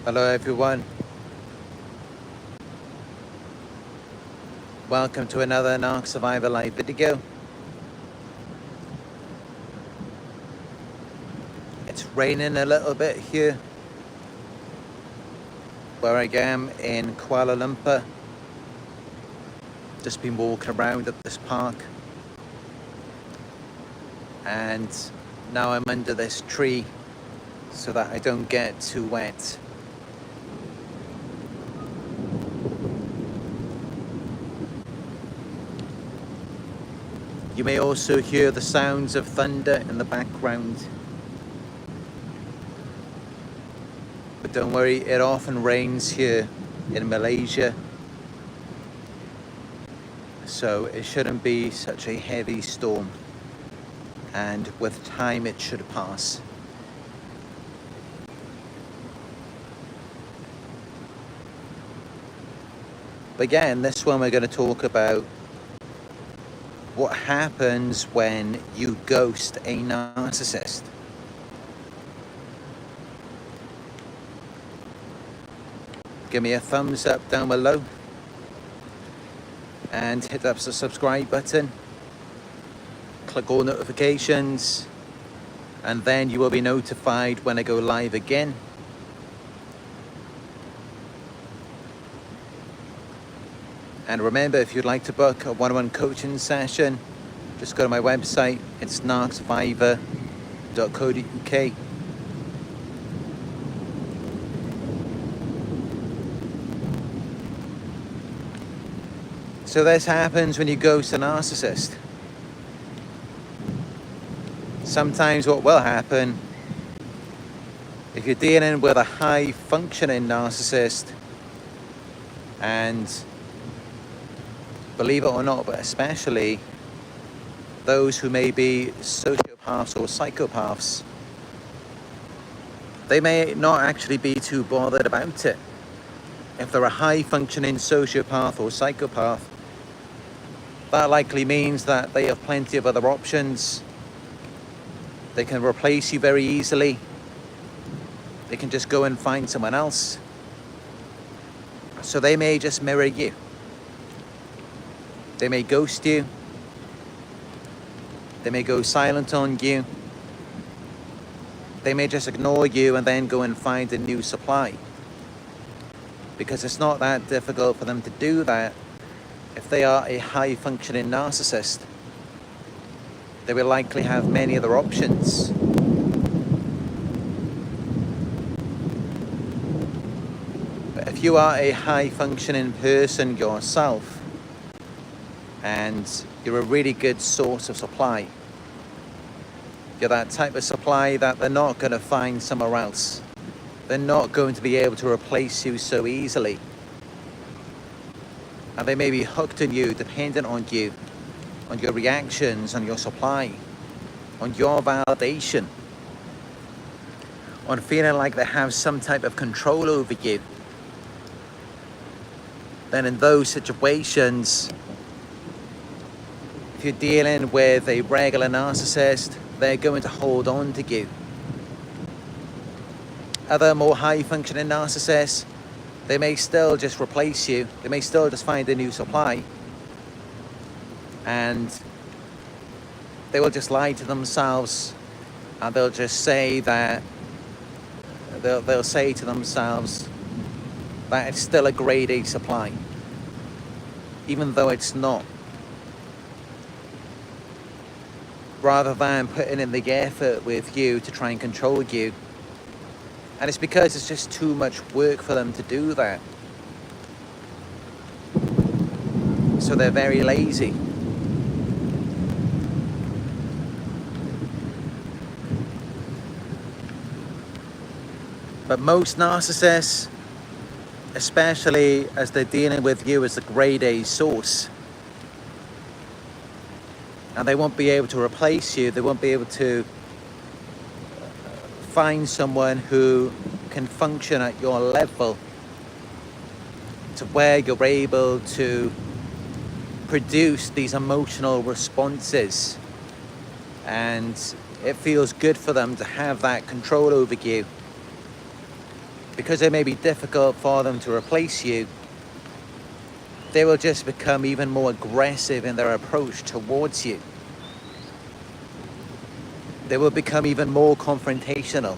Hello everyone, welcome to another Narc Survivor live video. It's raining a little bit here where I am in Kuala Lumpur. Just been walking around at this park and now I'm under this tree so that I don't get too wet. You may also hear the sounds of thunder in the background. But don't worry, it often rains here in Malaysia. So it shouldn't be such a heavy storm. And with time it should pass. But yeah, in this one we're going to talk about what happens when you ghost a narcissist. Give me a thumbs up down below and hit up the subscribe button. Click all notifications and then you will be notified when I go live again. And remember, if you'd like to book a one-on-one coaching session, just go to my website. It's narcsurvivor.co.uk. So this happens when you ghost a narcissist. Sometimes what will happen, if you're dealing with a high-functioning narcissist, and believe it or not, but especially those who may be sociopaths or psychopaths, they may not actually be too bothered about it. If they're a high-functioning sociopath or psychopath, that likely means that they have plenty of other options. They can replace you very easily. They can just go and find someone else. So they may just mirror you. They may ghost you. They may go silent on you. They may just ignore you and then go and find a new supply. Because it's not that difficult for them to do that. If they are a high-functioning narcissist, they will likely have many other options. But if you are a high-functioning person yourself, and you're a really good source of supply, you're that type of supply that they're not going to find somewhere else. They're not going to be able to replace you so easily. And they may be hooked on you, dependent on you, on your reactions, on your supply, on your validation, on feeling like they have some type of control over you. Then in those situations, if you're dealing with a regular narcissist, they're going to hold on to you. Other more high-functioning narcissists, they may still just replace you. They may still just find a new supply. And they will just lie to themselves. And they'll just say that, they'll say to themselves that it's still a grade A supply, even though it's not. Rather than putting in the effort with you to try and control you. And it's because it's just too much work for them to do that. So they're very lazy. But most narcissists, especially as they're dealing with you as the grade A source, and they won't be able to replace you, they won't be able to find someone who can function at your level to where you're able to produce these emotional responses, and it feels good for them to have that control over you. because it may be difficult for them to replace you, they will just become even more aggressive in their approach towards you. They will become even more confrontational,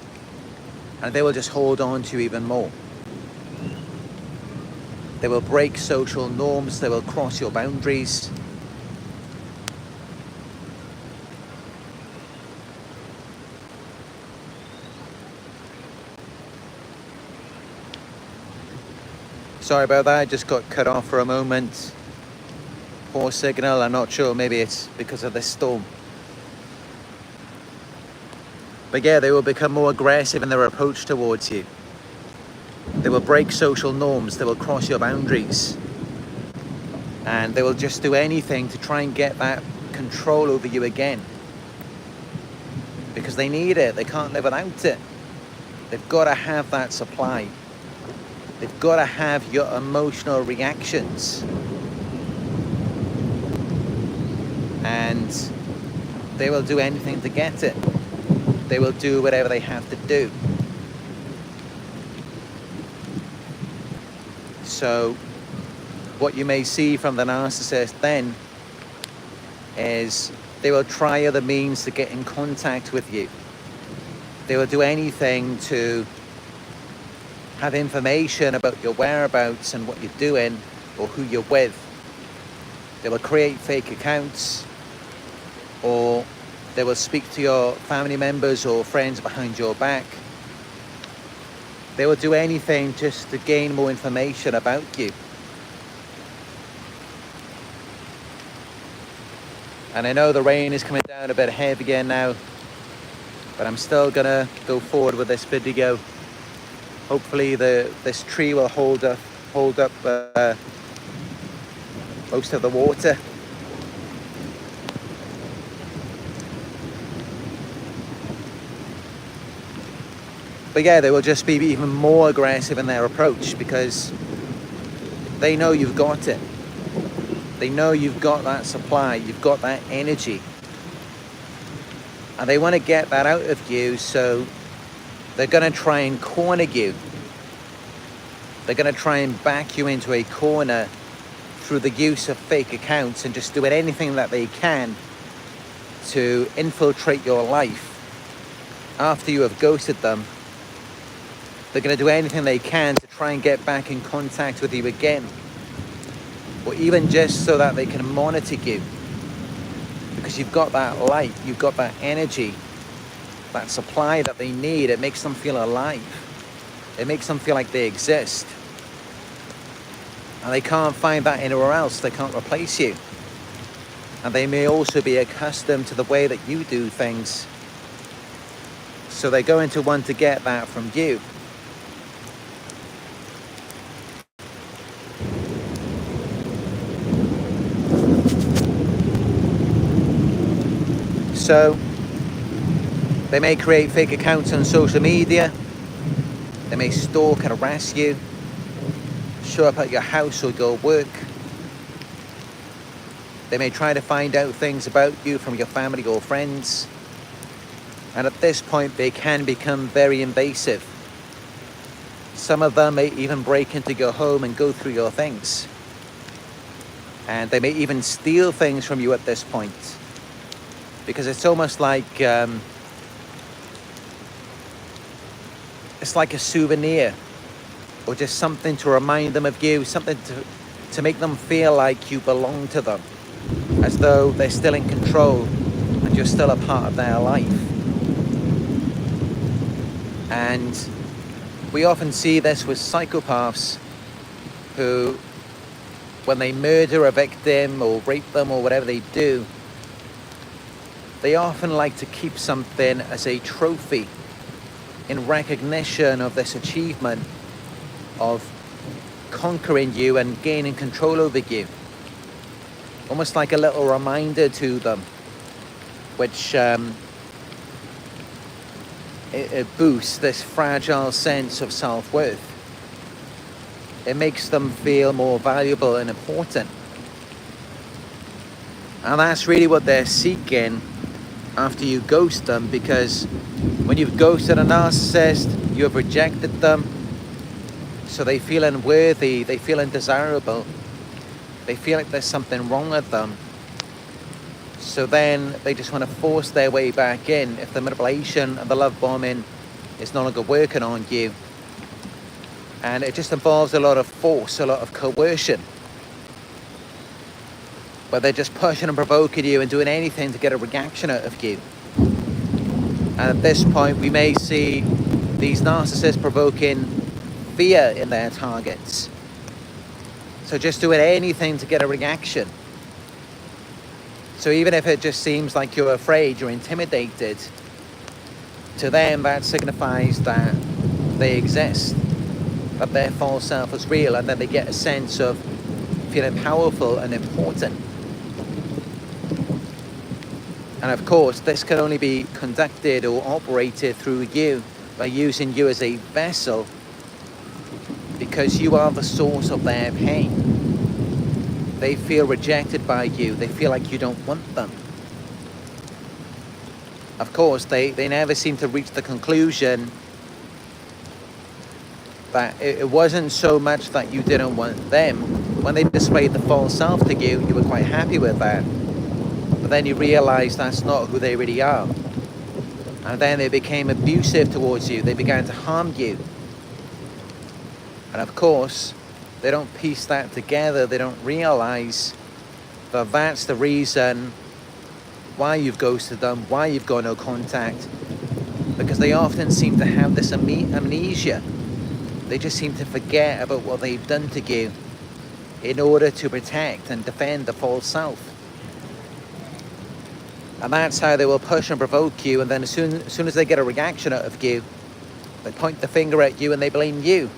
and they will just hold on to you even more. They will break social norms, they will cross your boundaries. Sorry about that, I just got cut off for a moment. Poor signal, I'm not sure, maybe it's because of this storm. But yeah, they will become more aggressive in their approach towards you. They will break social norms, they will cross your boundaries. And they will just do anything to try and get that control over you again. Because they need it, they can't live without it. They've got to have that supply. They've got to have your emotional reactions. And they will do anything to get it. They will do whatever they have to do. So what you may see from the narcissist then is they will try other means to get in contact with you. They will do anything to have information about your whereabouts and what you're doing or who you're with. They will create fake accounts, or they will speak to your family members or friends behind your back. They will do anything just to gain more information about you. And I know the rain is coming down a bit heavy again now, but I'm still gonna go forward with this video. Hopefully this tree will hold up most of the water. But yeah, they will just be even more aggressive in their approach because they know you've got it. They know you've got that supply, you've got that energy. And they want to get that out of you, so they're going to try and corner you. They're going to try and back you into a corner through the use of fake accounts and just doing anything that they can to infiltrate your life after you have ghosted them. They're going to do anything they can to try and get back in contact with you again. Or even just so that they can monitor you. Because you've got that light, you've got that energy, that supply that they need. It makes them feel alive. It makes them feel like they exist. And they can't find that anywhere else. They can't replace you. And they may also be accustomed to the way that you do things. So they're going to want to get that from you. So they may create fake accounts on social media. They may stalk and harass you, show up at your house or your work. They may try to find out things about you from your family or friends. And at this point, they can become very invasive. Some of them may even break into your home and go through your things. And they may even steal things from you at this point. Because it's almost like it's like a souvenir, or just something to remind them of you, something to make them feel like you belong to them, as though they're still in control and you're still a part of their life. And we often see this with psychopaths who, when they murder a victim or rape them or whatever they do, they often like to keep something as a trophy in recognition of this achievement of conquering you and gaining control over you. Almost like a little reminder to them, which it boosts this fragile sense of self-worth. It makes them feel more valuable and important. And that's really what they're seeking after you ghost them, because when you've ghosted a narcissist, you have rejected them, So they feel unworthy, they feel undesirable, they feel like there's something wrong with them. So then they just want to force their way back in. If the manipulation and the love bombing is no longer working on you, and it just involves a lot of force, a lot of coercion, where they're just pushing and provoking you and doing anything to get a reaction out of you. And at this point, we may see these narcissists provoking fear in their targets. So just doing anything to get a reaction. So even if it just seems like you're afraid, you're intimidated, to them that signifies that they exist, that their false self is real, and then they get a sense of feeling powerful and important. And of course, this can only be conducted or operated through you, by using you as a vessel, because you are the source of their pain. They feel rejected by you. They feel like you don't want them. Of course, they never seem to reach the conclusion that it wasn't so much that you didn't want them. When they displayed the false self to you, you were quite happy with that. But then you realize that's not who they really are. And then they became abusive towards you. They began to harm you. And of course, they don't piece that together. They don't realize that that's the reason why you've ghosted them, why you've got no contact. Because they often seem to have this amnesia. They just seem to forget about what they've done to you in order to protect and defend the false self. And that's how they will push and provoke you. And then as soon as they get a reaction out of you, they point the finger at you and they blame you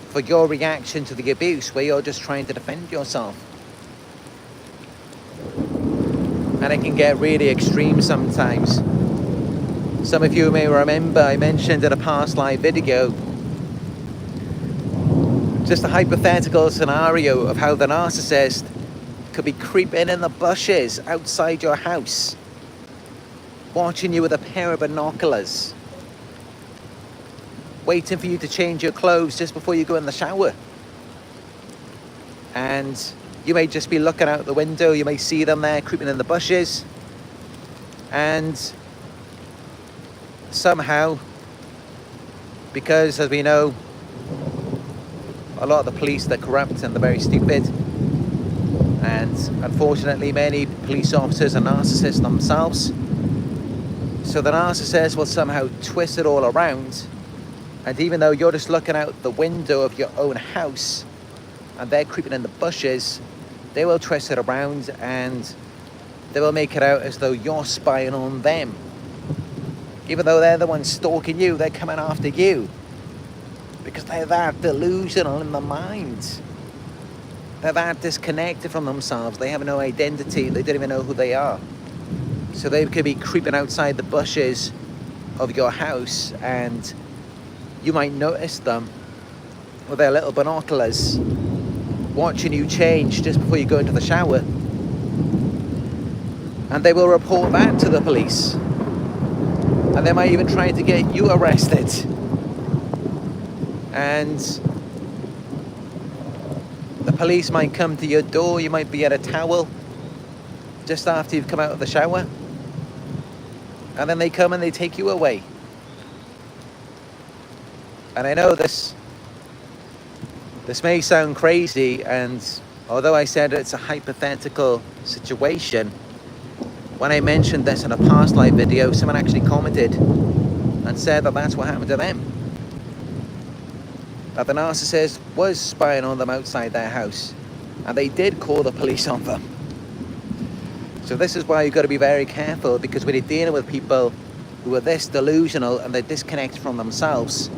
for your reaction to the abuse, where you're just trying to defend yourself. And it can get really extreme sometimes. Some of you may remember I mentioned in a past live video just a hypothetical scenario of how the narcissist could be creeping in the bushes outside your house, watching you with a pair of binoculars, waiting for you to change your clothes just before you go in the shower. And you may just be looking out the window, you may see them there creeping in the bushes, and somehow, because as we know, a lot of the police, they're corrupt and they're very stupid, and unfortunately many police officers are narcissists themselves. So the narcissist will somehow twist it all around, and even though you're just looking out the window of your own house and they're creeping in the bushes, they will twist it around and they will make it out as though you're spying on them. Even though they're the ones stalking you, they're coming after you. Because they're that delusional in their minds. They're that disconnected from themselves. They have no identity. They don't even know who they are. So they could be creeping outside the bushes of your house, and you might notice them with their little binoculars, watching you change just before you go into the shower. And they will report that to the police. And they might even try to get you arrested. And the police might come to your door. You might be at a towel just after you've come out of the shower. And then they come and they take you away. And I know this may sound crazy, and although I said it's a hypothetical situation, when I mentioned this in a past live video, someone actually commented and said that that's what happened to them. That the narcissist was spying on them outside their house, and they did call the police on them. So this is why you've got to be very careful, because when you're dealing with people who are this delusional and they're disconnected from themselves,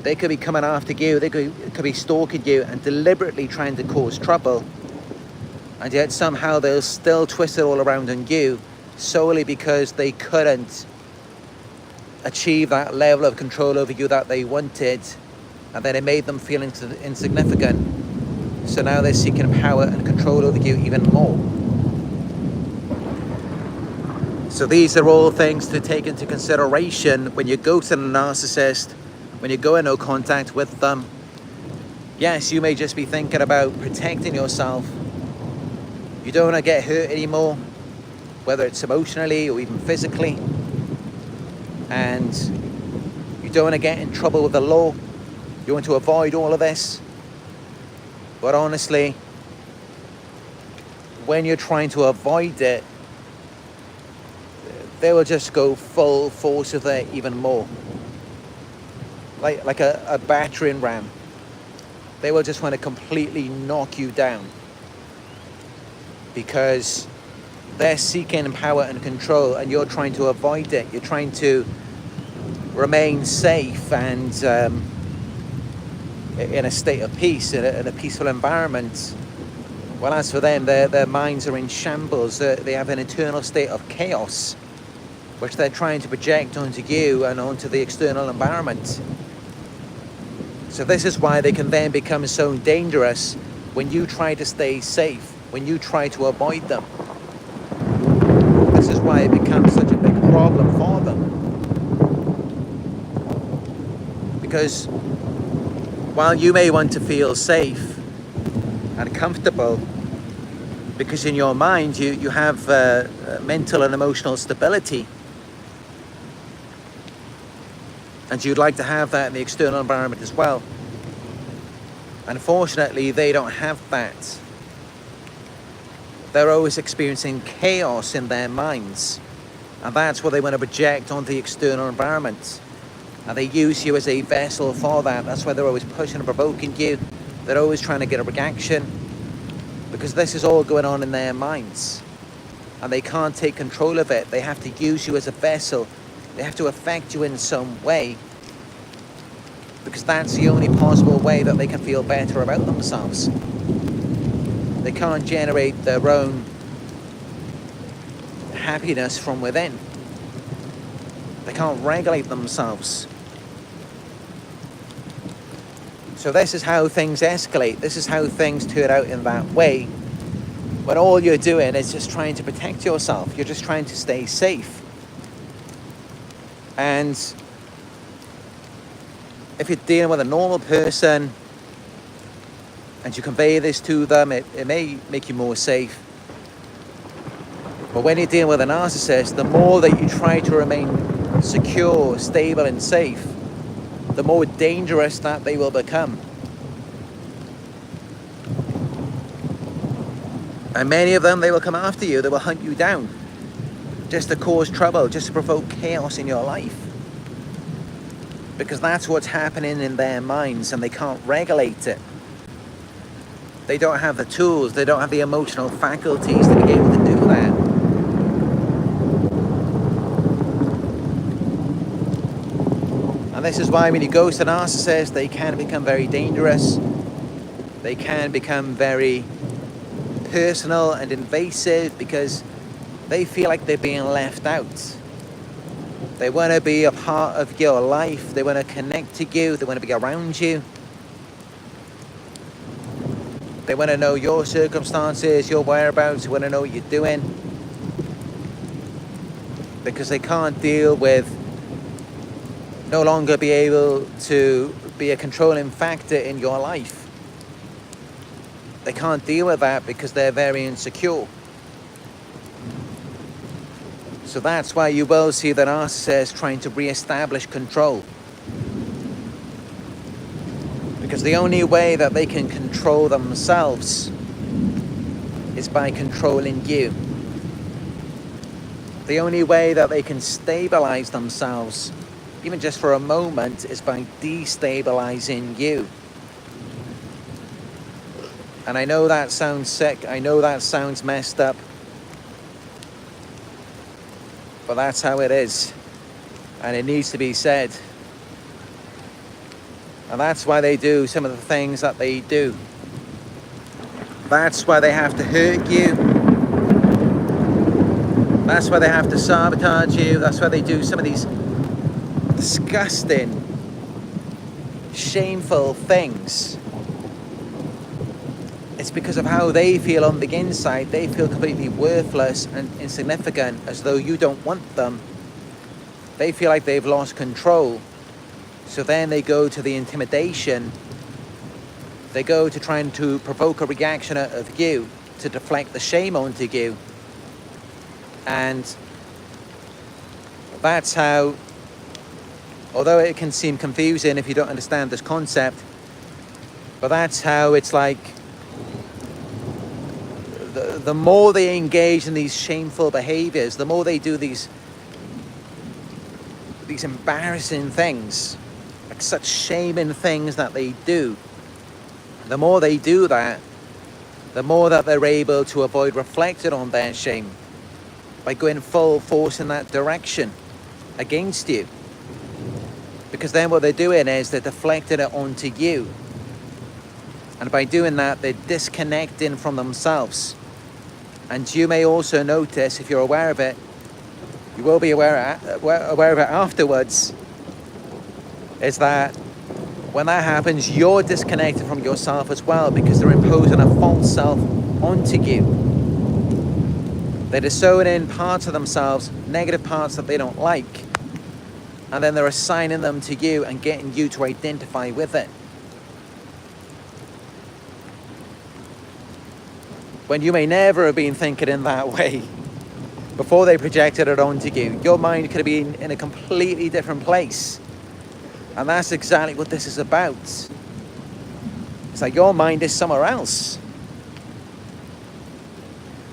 they could be coming after you, they could be stalking you and deliberately trying to cause trouble, and yet somehow they'll still twist it all around on you, solely because they couldn't achieve that level of control over you that they wanted, and then it made them feel insignificant. So now they're seeking power and control over you even more. So these are all things to take into consideration when you go to the narcissist, when you go in no contact with them. Yes, you may just be thinking about protecting yourself. You don't want to get hurt anymore, whether it's emotionally or even physically. And you don't want to get in trouble with the law. You want to avoid all of this. But honestly, when you're trying to avoid it, they will just go full force with it even more. Like a battering ram. They will just want to completely knock you down. Because they're seeking power and control, and you're trying to avoid it. You're trying to remain safe and in a state of peace, in a peaceful environment. Well, as for them, their minds are in shambles. They have an internal state of chaos, which they're trying to project onto you and onto the external environment. So this is why they can then become so dangerous when you try to stay safe, when you try to avoid them. This is why it becomes such a big problem for them. Because while you may want to feel safe and comfortable, because in your mind you have mental and emotional stability, and you'd like to have that in the external environment as well. Unfortunately, they don't have that. They're always experiencing chaos in their minds, and that's what they want to project onto the external environment. And they use you as a vessel for that. That's why they're always pushing and provoking you. They're always trying to get a reaction, because this is all going on in their minds, and they can't take control of it. They have to use you as a vessel. They have to affect you in some way, because that's the only possible way that they can feel better about themselves. They can't generate their own happiness from within. They can't regulate themselves. So this is how things escalate. This is how things turn out in that way, when all you're doing is just trying to protect yourself. You're just trying to stay safe. And if you're dealing with a normal person and you convey this to them, it may make you more safe. But when you're dealing with a narcissist, the more that you try to remain secure, stable and safe, the more dangerous that they will become. And many of them, they will come after you. They will hunt you down just to cause trouble, just to provoke chaos in your life. Because that's what's happening in their minds, and they can't regulate it. They don't have the tools, they don't have the emotional faculties to be able to do that. And this is why when you go to narcissists, they can become very dangerous. They can become very personal and invasive, because they feel like they're being left out. They want to be a part of your life. They want to connect to you. They want to be around you. They want to know your circumstances, your whereabouts. They want to know what you're doing. Because they can't deal with no longer be able to be a controlling factor in your life. They can't deal with that because they're very insecure. So that's why you will see the narcissist trying to re-establish control. Because the only way that they can control themselves is by controlling you. The only way that they can stabilize themselves, even just for a moment, is by destabilizing you. And I know that sounds sick. I know that sounds messed up. But that's how it is. And it needs to be said. And that's why they do some of the things that they do. That's why they have to hurt you. That's why they have to sabotage you. That's why they do some of these disgusting, shameful things. It's because of how they feel on the inside. They feel completely worthless and insignificant, as though you don't want them. They feel like they've lost control. So then they go to the intimidation They go to trying to provoke a reaction of you, to deflect the shame onto you. And that's how, although it can seem confusing if you don't understand this concept, but that's how it's like the more they engage in these shameful behaviors, the more they do these embarrassing things, like such shaming things that they do, the more they do that, the more that they're able to avoid reflecting on their shame by going full force in that direction against you. Because then what they're doing is they're deflecting it onto you. And by doing that, they're disconnecting from themselves. And you may also notice, if you're aware of it, you will be aware of it afterwards, is that when that happens, you're disconnected from yourself as well, because they're imposing a false self onto you. They're just sewing in parts of themselves, negative parts that they don't like, and then they're assigning them to you and getting you to identify with it. When you may never have been thinking in that way before they projected it onto you. Your mind could have been in a completely different place. And that's exactly what this is about. It's like your mind is somewhere else.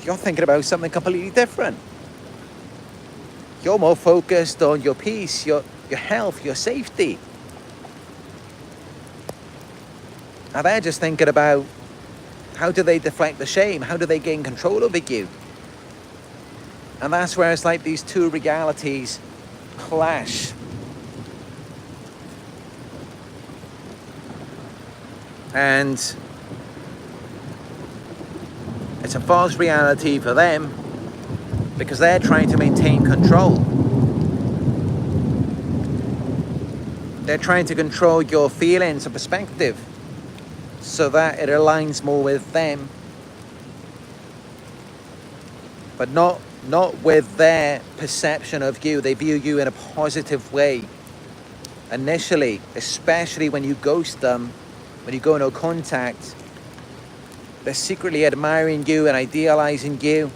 You're thinking about something completely different. You're more focused on your peace, your health, your safety. Now they're just thinking about, how do they deflect the shame? How do they gain control over you? And that's where it's like these two realities clash. And it's a false reality for them because they're trying to maintain control. They're trying to control your feelings and perspective so that it aligns more with them, but not with their perception of you. They view you in a positive way initially, especially when you ghost them, when you go no contact. They're secretly admiring you and idealizing you.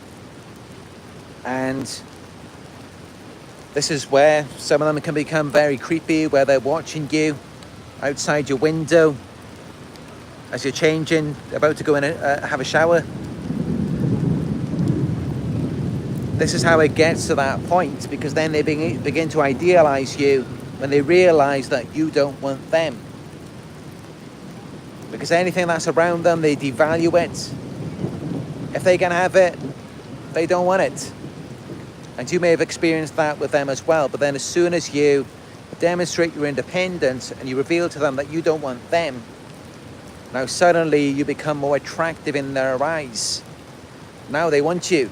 And this is where some of them can become very creepy, where they're watching you outside your window as you're changing, about to go in and have a shower. This is how it gets to that point, because then they begin to idealize you when they realize that you don't want them. Because anything that's around them, they devalue it. If they can have it, they don't want it. And you may have experienced that with them as well. But then as soon as you demonstrate your independence and you reveal to them that you don't want them, now suddenly you become more attractive in their eyes. Now they want you.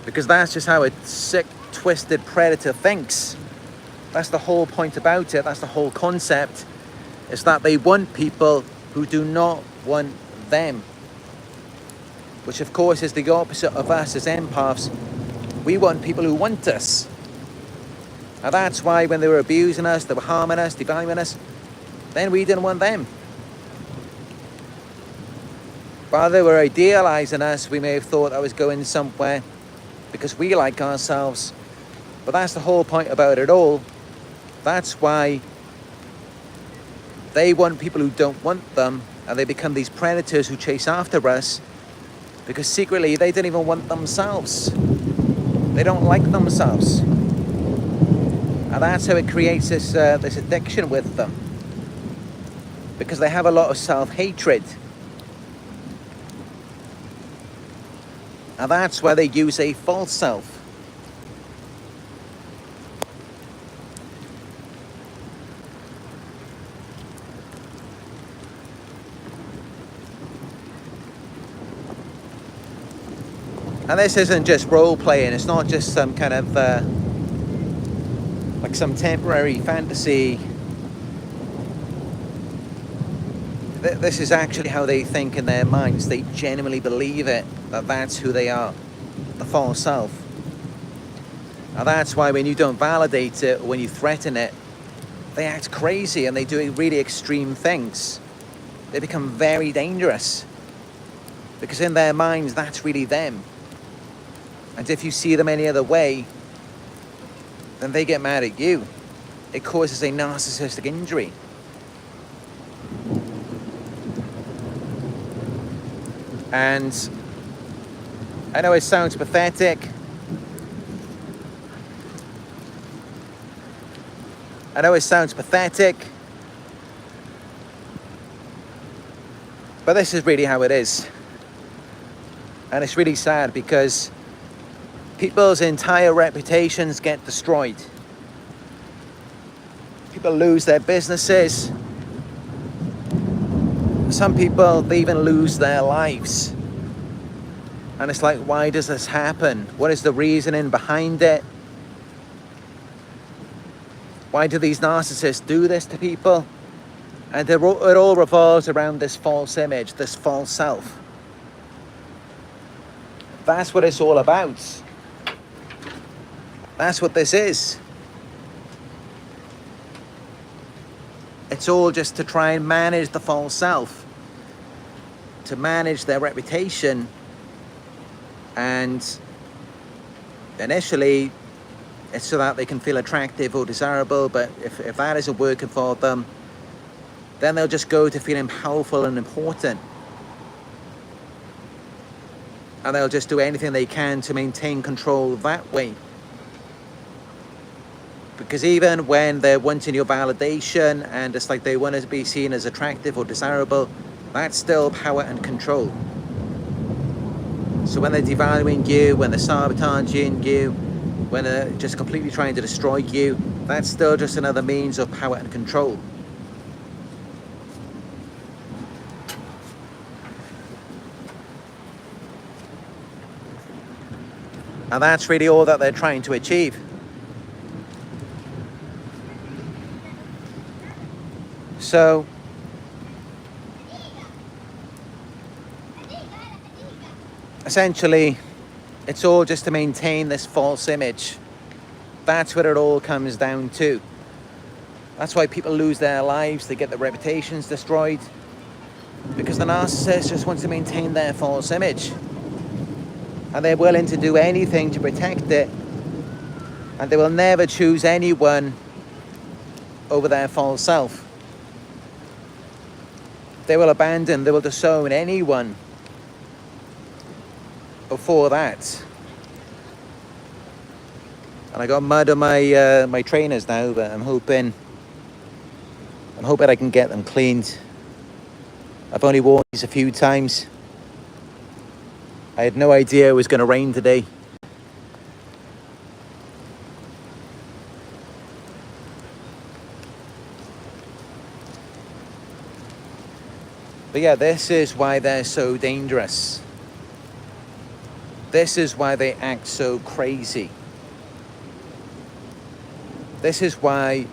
Because that's just how a sick, twisted predator thinks. That's the whole point about it. That's the whole concept. Is that they want people who do not want them. Which of course is the opposite of us as empaths. We want people who want us. And that's why when they were abusing us, they were harming us, devaluing us, then we didn't want them. While they were idealizing us, we may have thought I was going somewhere because we like ourselves. But that's the whole point about it all. That's why they want people who don't want them, and they become these predators who chase after us, because secretly they don't even want themselves. They don't like themselves. And that's how it creates this addiction with them. Because they have a lot of self-hatred. And that's why they use a false self. And this isn't just role-playing. It's not just some kind of like some temporary fantasy. This is actually how they think in their minds. They genuinely believe it, that that's who they are, the false self. And that's why when you don't validate it, or when you threaten it, they act crazy and they do really extreme things. they become very dangerous. Because in their minds, that's really them. And if you see them any other way, then they get mad at you. It causes a narcissistic injury. And I know it sounds pathetic. But this is really how it is. And it's really sad because people's entire reputations get destroyed. People lose their businesses. Some people, they even lose their lives. And it's like, why does this happen? What is the reasoning behind it? Why do these narcissists do this to people? And it all revolves around this false image, this false self. That's what it's all about. That's what this is. It's all just to try and manage the false self, to manage their reputation, and initially it's so that they can feel attractive or desirable, but if that isn't working for them, then they'll just go to feeling powerful and important. And they'll just do anything they can to maintain control that way. Because even when they're wanting your validation and it's like they want to be seen as attractive or desirable, that's still power and control. So when they're devaluing you, when they're sabotaging you, when they're just completely trying to destroy you, that's still just another means of power and control. And that's really all that they're trying to achieve. So, essentially, it's all just to maintain this false image. That's what it all comes down to. That's why people lose their lives, they get their reputations destroyed, because the narcissist just wants to maintain their false image. And they're willing to do anything to protect it, and they will never choose anyone over their false self. They will abandon, they will disown anyone before that. And I got mud on my my trainers now, but I'm hoping I can get them cleaned. I've only worn these a few times. I had no idea it was going to rain today. But yeah, this is why they're so dangerous. This is why they act so crazy. This is why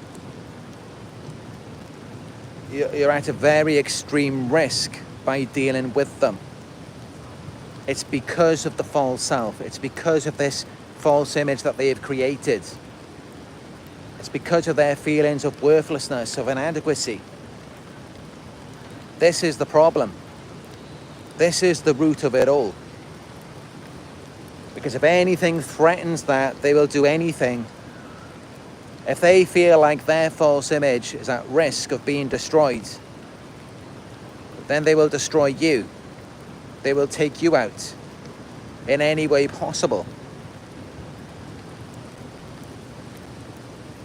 you're at a very extreme risk by dealing with them. It's because of the false self. It's because of this false image that they have created. It's because of their feelings of worthlessness, of inadequacy. This is the problem. This is the root of it all. Because if anything threatens that, they will do anything. If they feel like their false image is at risk of being destroyed, then they will destroy you. They will take you out in any way possible.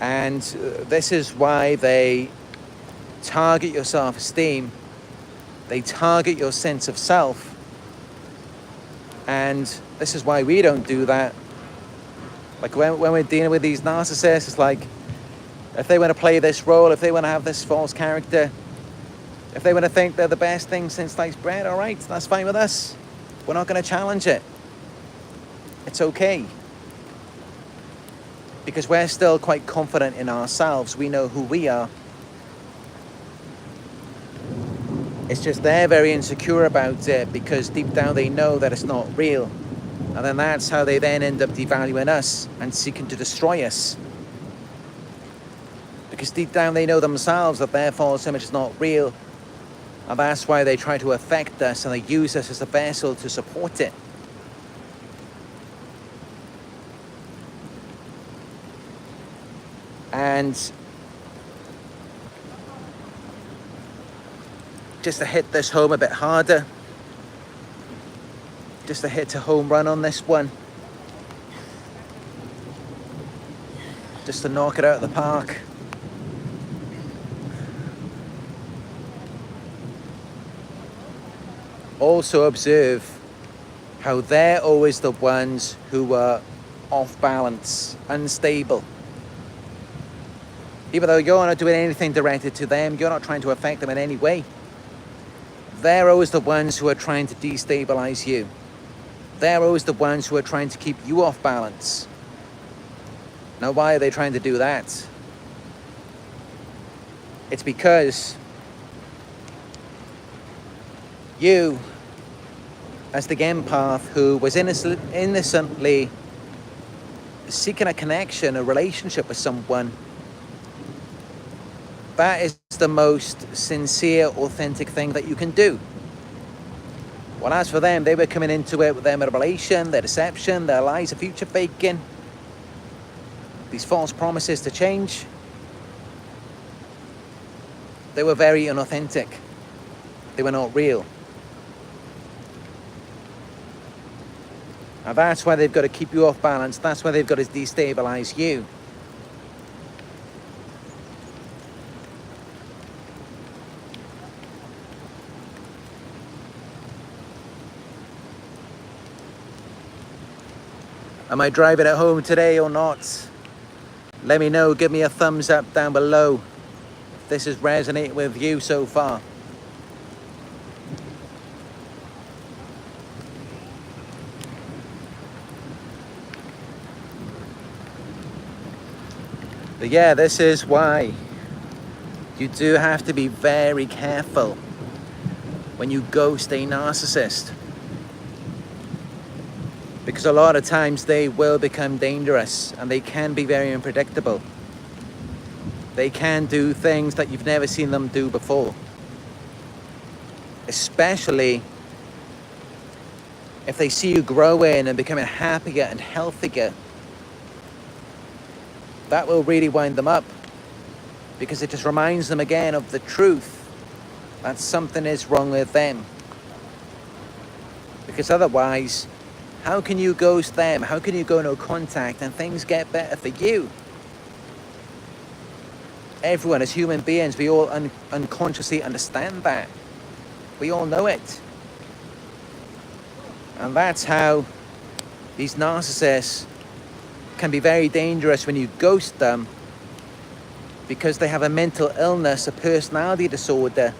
And this is why they target your self-esteem. They target your sense of self. And this is why we don't do that. Like when we're dealing with these narcissists, it's like, if they want to play this role, if they want to have this false character, if they want to think they're the best thing since sliced bread, all right, that's fine with us. We're not going to challenge it. It's okay. Because we're still quite confident in ourselves. We know who we are. It's just they're very insecure about it because deep down they know that it's not real. And then that's how they then end up devaluing us and seeking to destroy us. Because deep down they know themselves that their false image is not real. And that's why they try to affect us, and they use us as a vessel to support it. And just to hit this home a bit harder, just to hit a home run on this one, just to knock it out of the park. Also observe how they're always the ones who are off balance, unstable. Even though you're not doing anything directed to them, you're not trying to affect them in any way. They're always the ones who are trying to destabilize you. They're always the ones who are trying to keep you off balance. Now, why are they trying to do that? It's because you, as the empath who was innocently seeking a connection, a relationship with someone, that is the most sincere, authentic thing that you can do. Well, as for them, they were coming into it with their manipulation, their deception, their lies, their future faking, these false promises to change. They were very inauthentic. They were not real. And that's why they've got to keep you off balance. That's why they've got to destabilize you. Am I driving it home today or not? Let me know. Give me a thumbs up down below if this has resonated with you so far. But yeah, this is why you do have to be very careful when you ghost a narcissist. Because a lot of times they will become dangerous, and they can be very unpredictable. They can do things that you've never seen them do before. Especially if they see you growing and becoming happier and healthier. That will really wind them up, because it just reminds them again of the truth that something is wrong with them. Because otherwise, how can you ghost them? How can you go no contact and things get better for you? Everyone, as human beings, we all unconsciously understand that. We all know it. And that's how these narcissists can be very dangerous when you ghost them, because they have a mental illness, a personality disorder,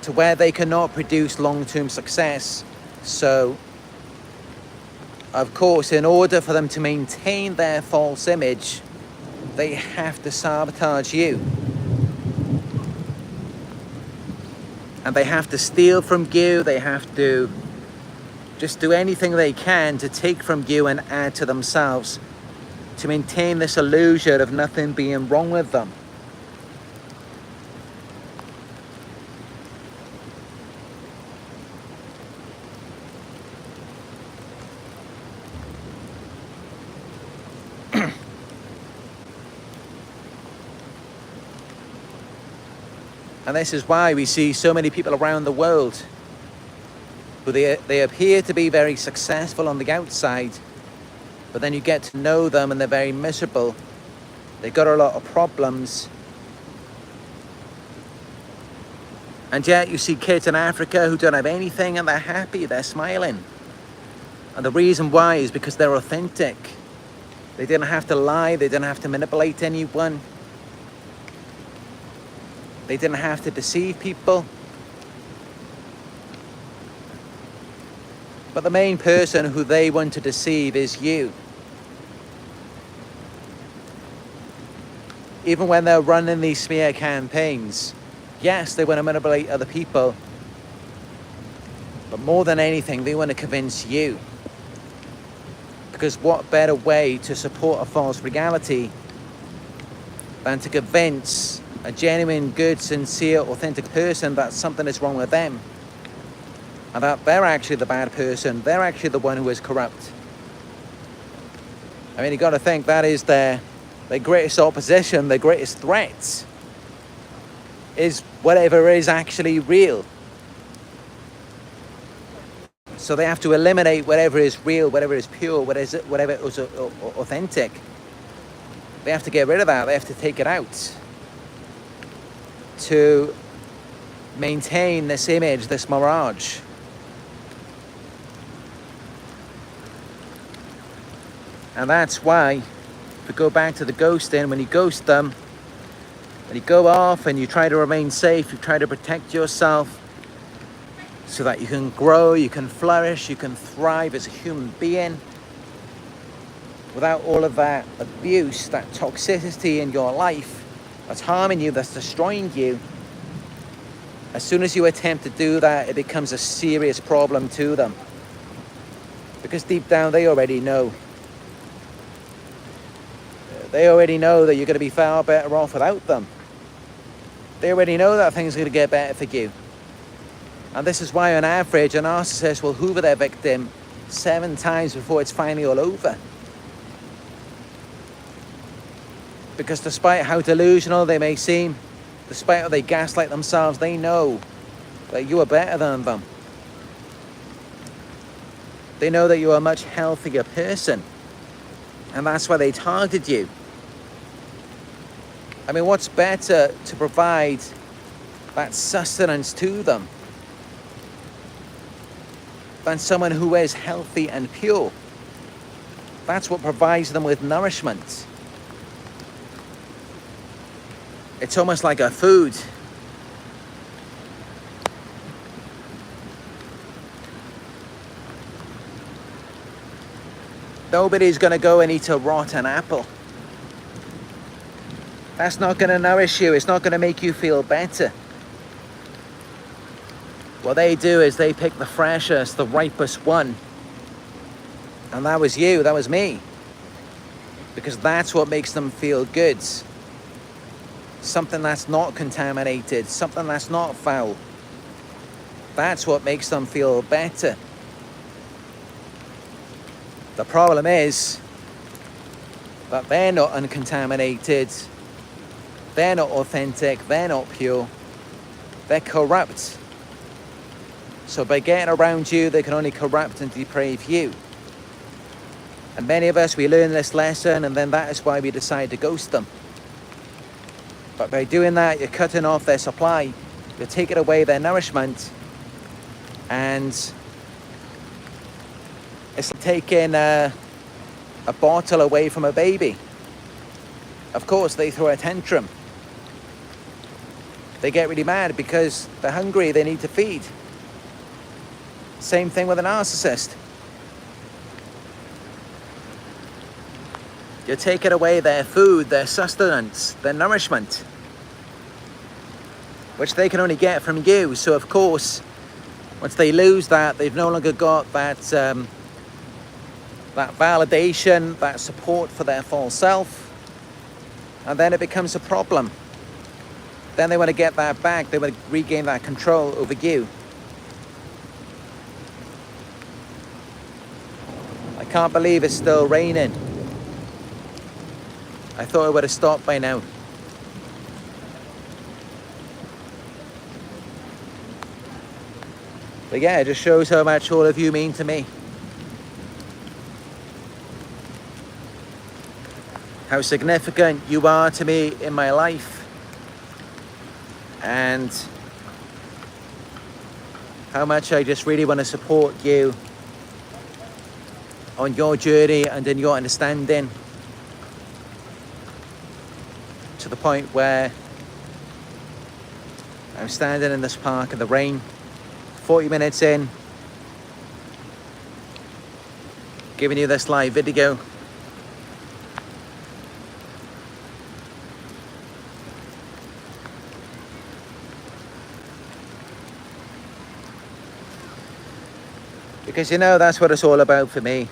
to where they cannot produce long-term success. So, of course, in order for them to maintain their false image, they have to sabotage you. And they have to steal from you. They have to just do anything they can to take from you and add to themselves, to maintain this illusion of nothing being wrong with them. And this is why we see so many people around the world who they appear to be very successful on the outside, but then you get to know them and they're very miserable. They've got a lot of problems. And yet you see kids in Africa who don't have anything and they're happy, they're smiling. And the reason why is because they're authentic. They didn't have to lie, they didn't have to manipulate anyone. They didn't have to deceive people. But the main person who they want to deceive is you. Even when they're running these smear campaigns, yes, they want to manipulate other people. But more than anything, they want to convince you. Because what better way to support a false reality than to convince a genuine, good, sincere, authentic person, that something is wrong with them. And that they're actually the bad person. They're actually the one who is corrupt. I mean, you got to think that is their greatest opposition, their greatest threat, is whatever is actually real. So they have to eliminate whatever is real, whatever is pure, whatever is authentic. They have to get rid of that. They have to take it out to maintain this image, this mirage. And that's why, if we go back to the ghosting, when you ghost them, when you go off and you try to remain safe, you try to protect yourself so that you can grow, you can flourish, you can thrive as a human being without all of that abuse, that toxicity in your life that's harming you, that's destroying you. As soon as you attempt to do that, it becomes a serious problem to them. Because deep down, they already know. They already know that you're going to be far better off without them. They already know that things are going to get better for you. And this is why, on average, a narcissist will hoover their victim 7 times before it's finally all over. Because despite how delusional they may seem, despite how they gaslight themselves, they know that you are better than them. They know that you are a much healthier person. And that's why they targeted you. I mean, what's better to provide that sustenance to them than someone who is healthy and pure? That's what provides them with nourishment. It's almost like a food. Nobody's going to go and eat a rotten apple. That's not going to nourish you. It's not going to make you feel better. What they do is they pick the freshest, the ripest one. And that was you, that was me. Because that's what makes them feel good. Something that's not contaminated, something that's not foul. That's what makes them feel better. The problem is that they're not uncontaminated, they're not authentic, they're not pure, they're corrupt. So by getting around you, they can only corrupt and deprave you. And many of us, we learn this lesson, and then that is why we decide to ghost them. But by doing that, you're cutting off their supply, you're taking away their nourishment, and it's like taking a bottle away from a baby. Of course, they throw a tantrum. They get really mad because they're hungry, they need to feed. Same thing with a narcissist. You're taking away their food, their sustenance, their nourishment, which they can only get from you. So of course, once they lose that, they've no longer got that that validation, that support for their false self, and then it becomes a problem. Then they want to get that back. They want to regain that control over you. I can't believe it's still raining. I thought it would have stopped by now. But yeah, it just shows how much all of you mean to me. How significant you are to me in my life. And how much I just really want to support you on your journey and in your understanding, to the point where I'm standing in this park in the rain, 40 minutes in, giving you this live video. Because you know, that's what it's all about for me.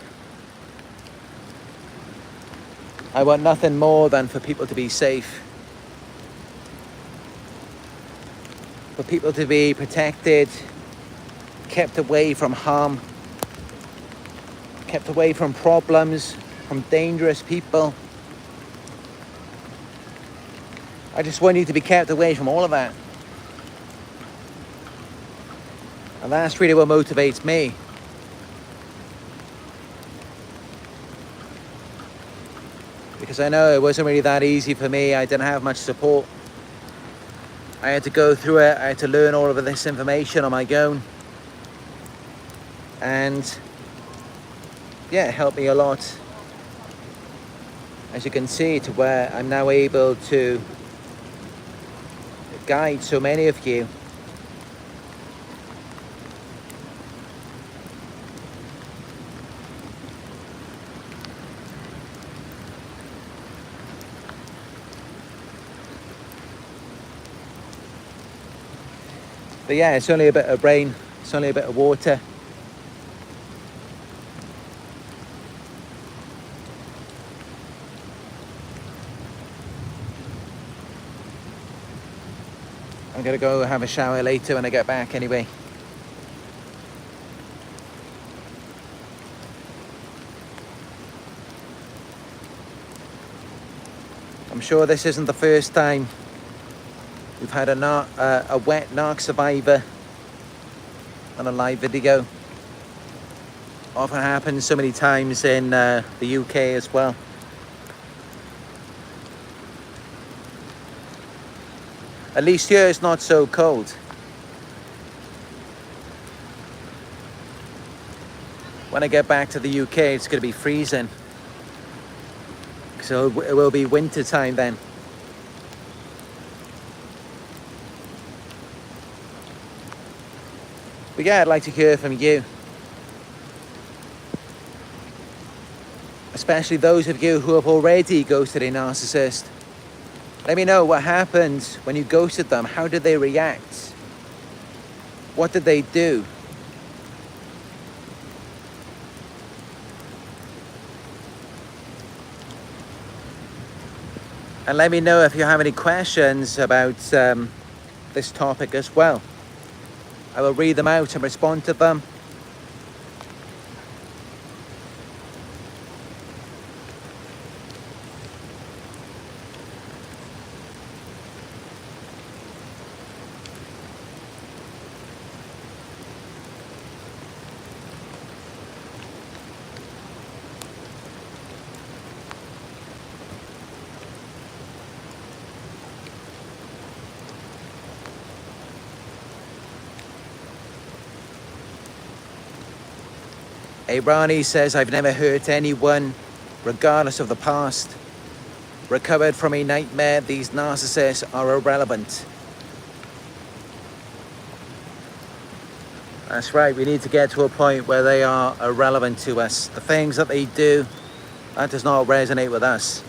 I want nothing more than for people to be safe. for people to be protected, kept away from harm, kept away from problems, from dangerous people. I just want you to be kept away from all of that. And that's really what motivates me. Because I know it wasn't really that easy for me. I didn't have much support. I had to go through it. I had to learn all of this information on my own. And yeah, it helped me a lot. As you can see, to where I'm now able to guide so many of you. But yeah, it's only a bit of rain, it's only a bit of water. I'm gonna go have a shower later when I get back anyway. I'm sure this isn't the first time we've had a wet Narc Survivor on a live video. Often happens so many times in the UK as well. At least here it's not so cold. When I get back to the UK, it's going to be freezing. So it will be winter time then. But yeah, I'd like to hear from you. Especially those of you who have already ghosted a narcissist. Let me know what happened when you ghosted them. How did they react? What did they do? And let me know if you have any questions about this topic as well. I will read them out and respond to them. Ronnie says, I've never hurt anyone, regardless of the past. Recovered from a nightmare, these narcissists are irrelevant. That's right, we need to get to a point where they are irrelevant to us. The things that they do, that does not resonate with us.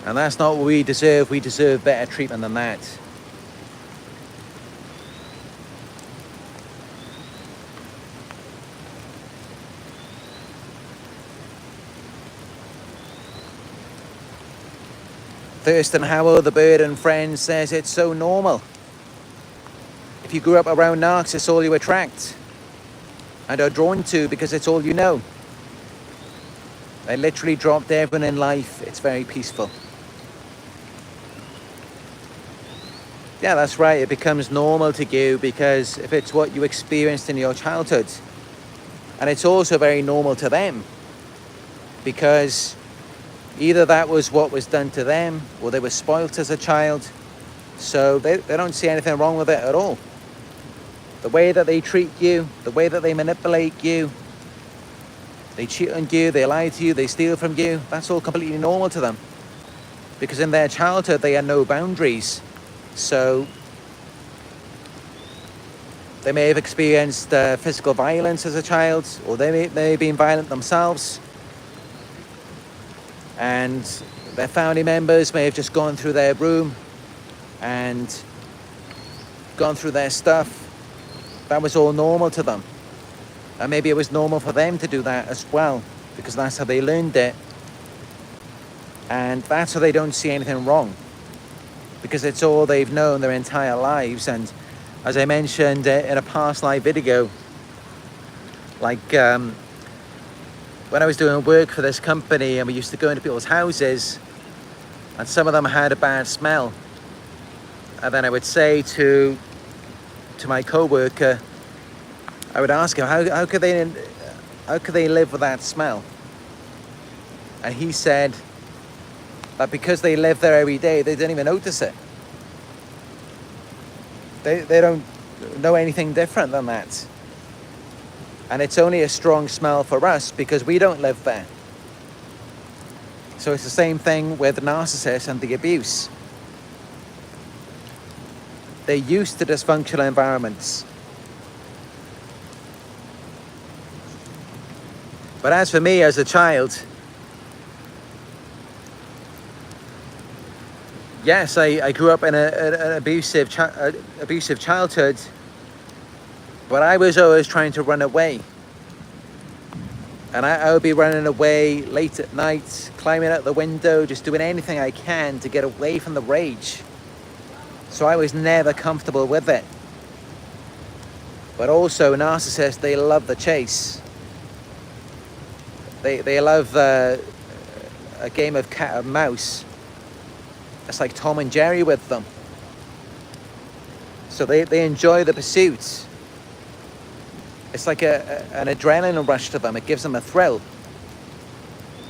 And that's not what we deserve. We deserve better treatment than that. Thurston Howell, the bird and friend, says it's so normal. If you grew up around narcs, it's all you attract and are drawn to because it's all you know. They literally dropped everyone in life. It's very peaceful. Yeah, that's right. It becomes normal to you because if it's what you experienced in your childhood. And it's also very normal to them because either that was what was done to them or they were spoilt as a child. So they don't see anything wrong with it at all. The way that they treat you, the way that they manipulate you, they cheat on you, they lie to you, they steal from you, that's all completely normal to them. Because in their childhood, they had no boundaries. So they may have experienced physical violence as a child, or they may have been violent themselves. And their family members may have just gone through their room and gone through their stuff. That was all normal to them. And maybe it was normal for them to do that as well, because that's how they learned it. And that's how they don't see anything wrong. because it's all they've known their entire lives. And as I mentioned in a past live video, like when I was doing work for this company and we used to go into people's houses and some of them had a bad smell, and then I would say to my co-worker, I would ask him, how could they live with that smell? And he said that because they live there every day, they don't even notice it. They don't know anything different than that. And it's only a strong smell for us because we don't live there. So it's the same thing with the narcissist and the abuse. They're used to dysfunctional environments. But as for me as a child, yes, I grew up in an abusive childhood, but I was always trying to run away. And I would be running away late at night, climbing out the window, just doing anything I can to get away from the rage. So I was never comfortable with it. But also narcissists, they love the chase. They love a game of cat and mouse. It's like Tom and Jerry with them. So they enjoy the pursuit. It's like an adrenaline rush to them. It gives them a thrill.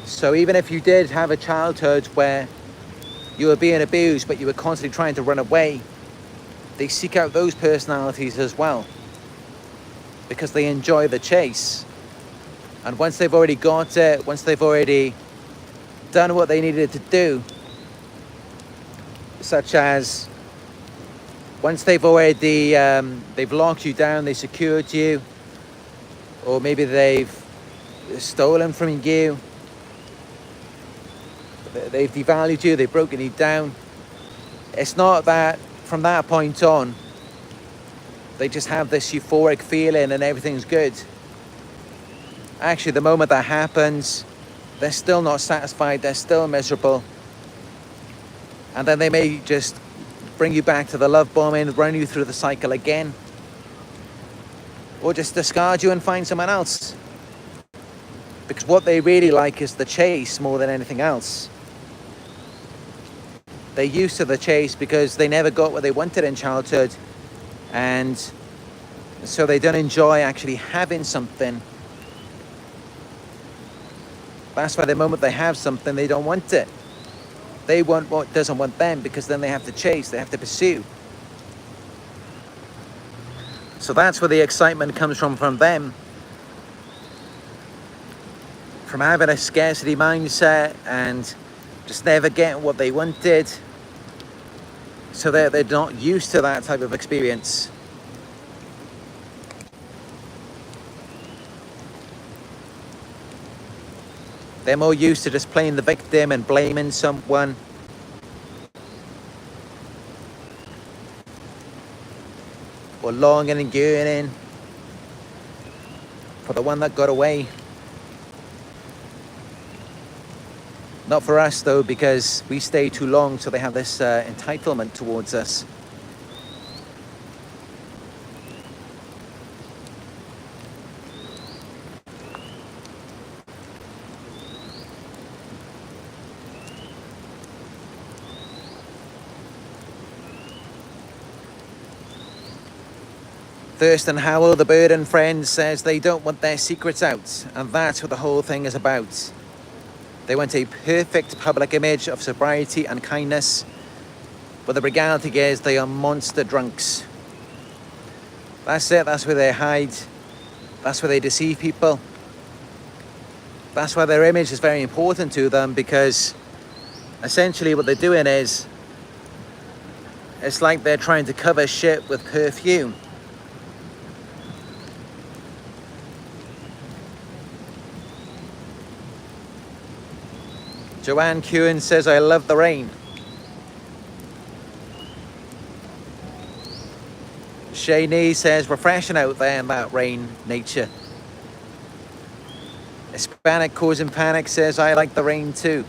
So even if you did have a childhood where you were being abused, but you were constantly trying to run away, they seek out those personalities as well, because they enjoy the chase. And once they've already got it, once they've already done what they needed to do, such as once they've already they've locked you down, they secured you, or maybe they've stolen from you, they've devalued you, they've broken you down. It's not that from that point on they just have this euphoric feeling and everything's good. Actually, the moment that happens, they're still not satisfied, they're still miserable. And then they may just bring you back to the love bombing, run you through the cycle again, or just discard you and find someone else. Because what they really like is the chase more than anything else. They're used to the chase because they never got what they wanted in childhood, and so they don't enjoy actually having something. That's why the moment they have something, they don't want it. They want what doesn't want them, because then they have to chase, they have to pursue. So that's where the excitement comes from them. From having a scarcity mindset and just never getting what they wanted. So they're not used to that type of experience. They're more used to just playing the victim and blaming someone. Or longing and yearning for the one that got away. Not for us though, because we stay too long, so they have this entitlement towards us. Thurston Howell, the Burden friend, says they don't want their secrets out, and that's what the whole thing is about. They want a perfect public image of sobriety and kindness, but the reality is they are monster drunks. That's it, that's where they hide, that's where they deceive people. That's why their image is very important to them, because essentially what they're doing is, it's like they're trying to cover shit with perfume. Joanne Kewen says, I love the rain. Shaynee says, refreshing out there in that rain, nature. Hispanic Causing Panic says, I like the rain too.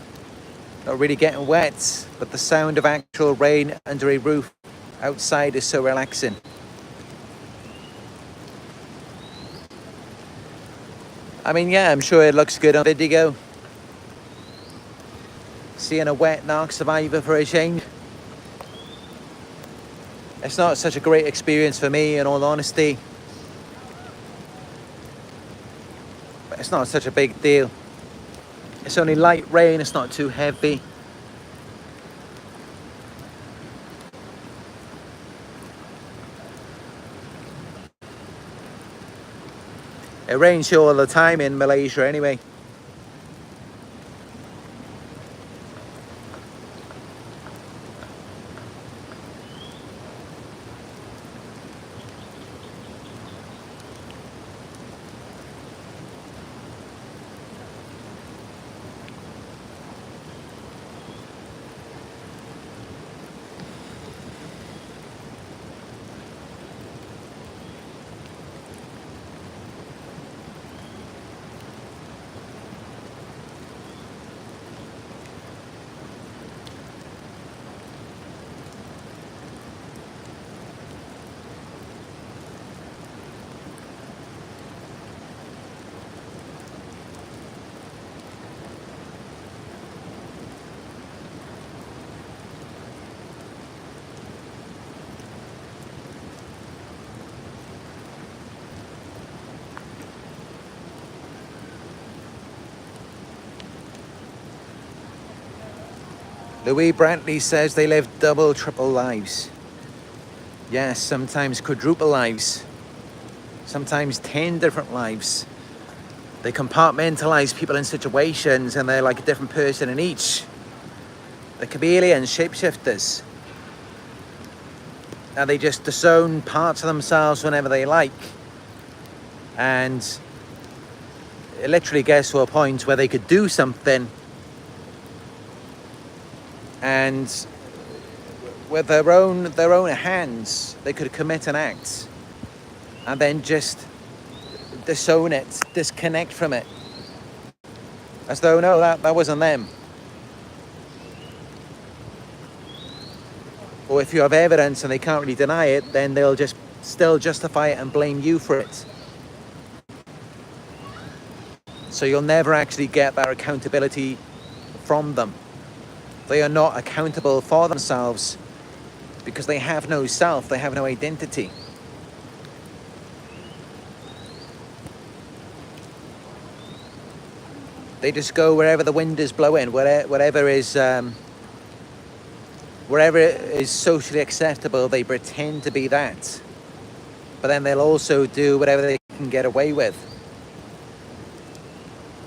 not really getting wet, but the sound of actual rain under a roof outside is so relaxing. I mean, yeah, I'm sure it looks good on video. Seeing a wet Narc Survivor for a change. It's not such a great experience for me, in all honesty. But it's not such a big deal. It's only light rain, it's not too heavy. It rains here all the time in Malaysia anyway. Louie Brantley says they live double, triple lives. Yes, sometimes quadruple lives. Sometimes 10 different lives. They compartmentalize people in situations and they're like a different person in each. They're chameleons, shapeshifters. And they just disown parts of themselves whenever they like. And it literally gets to a point where they could do something and with their own hands, they could commit an act and then just disown it, disconnect from it. As though, no, that wasn't them. Or if you have evidence and they can't really deny it, then they'll just still justify it and blame you for it. So you'll never actually get that accountability from them. They are not accountable for themselves because they have no self, they have no identity. They just go wherever the wind is blowing, wherever is socially acceptable, they pretend to be that. But then they'll also do whatever they can get away with.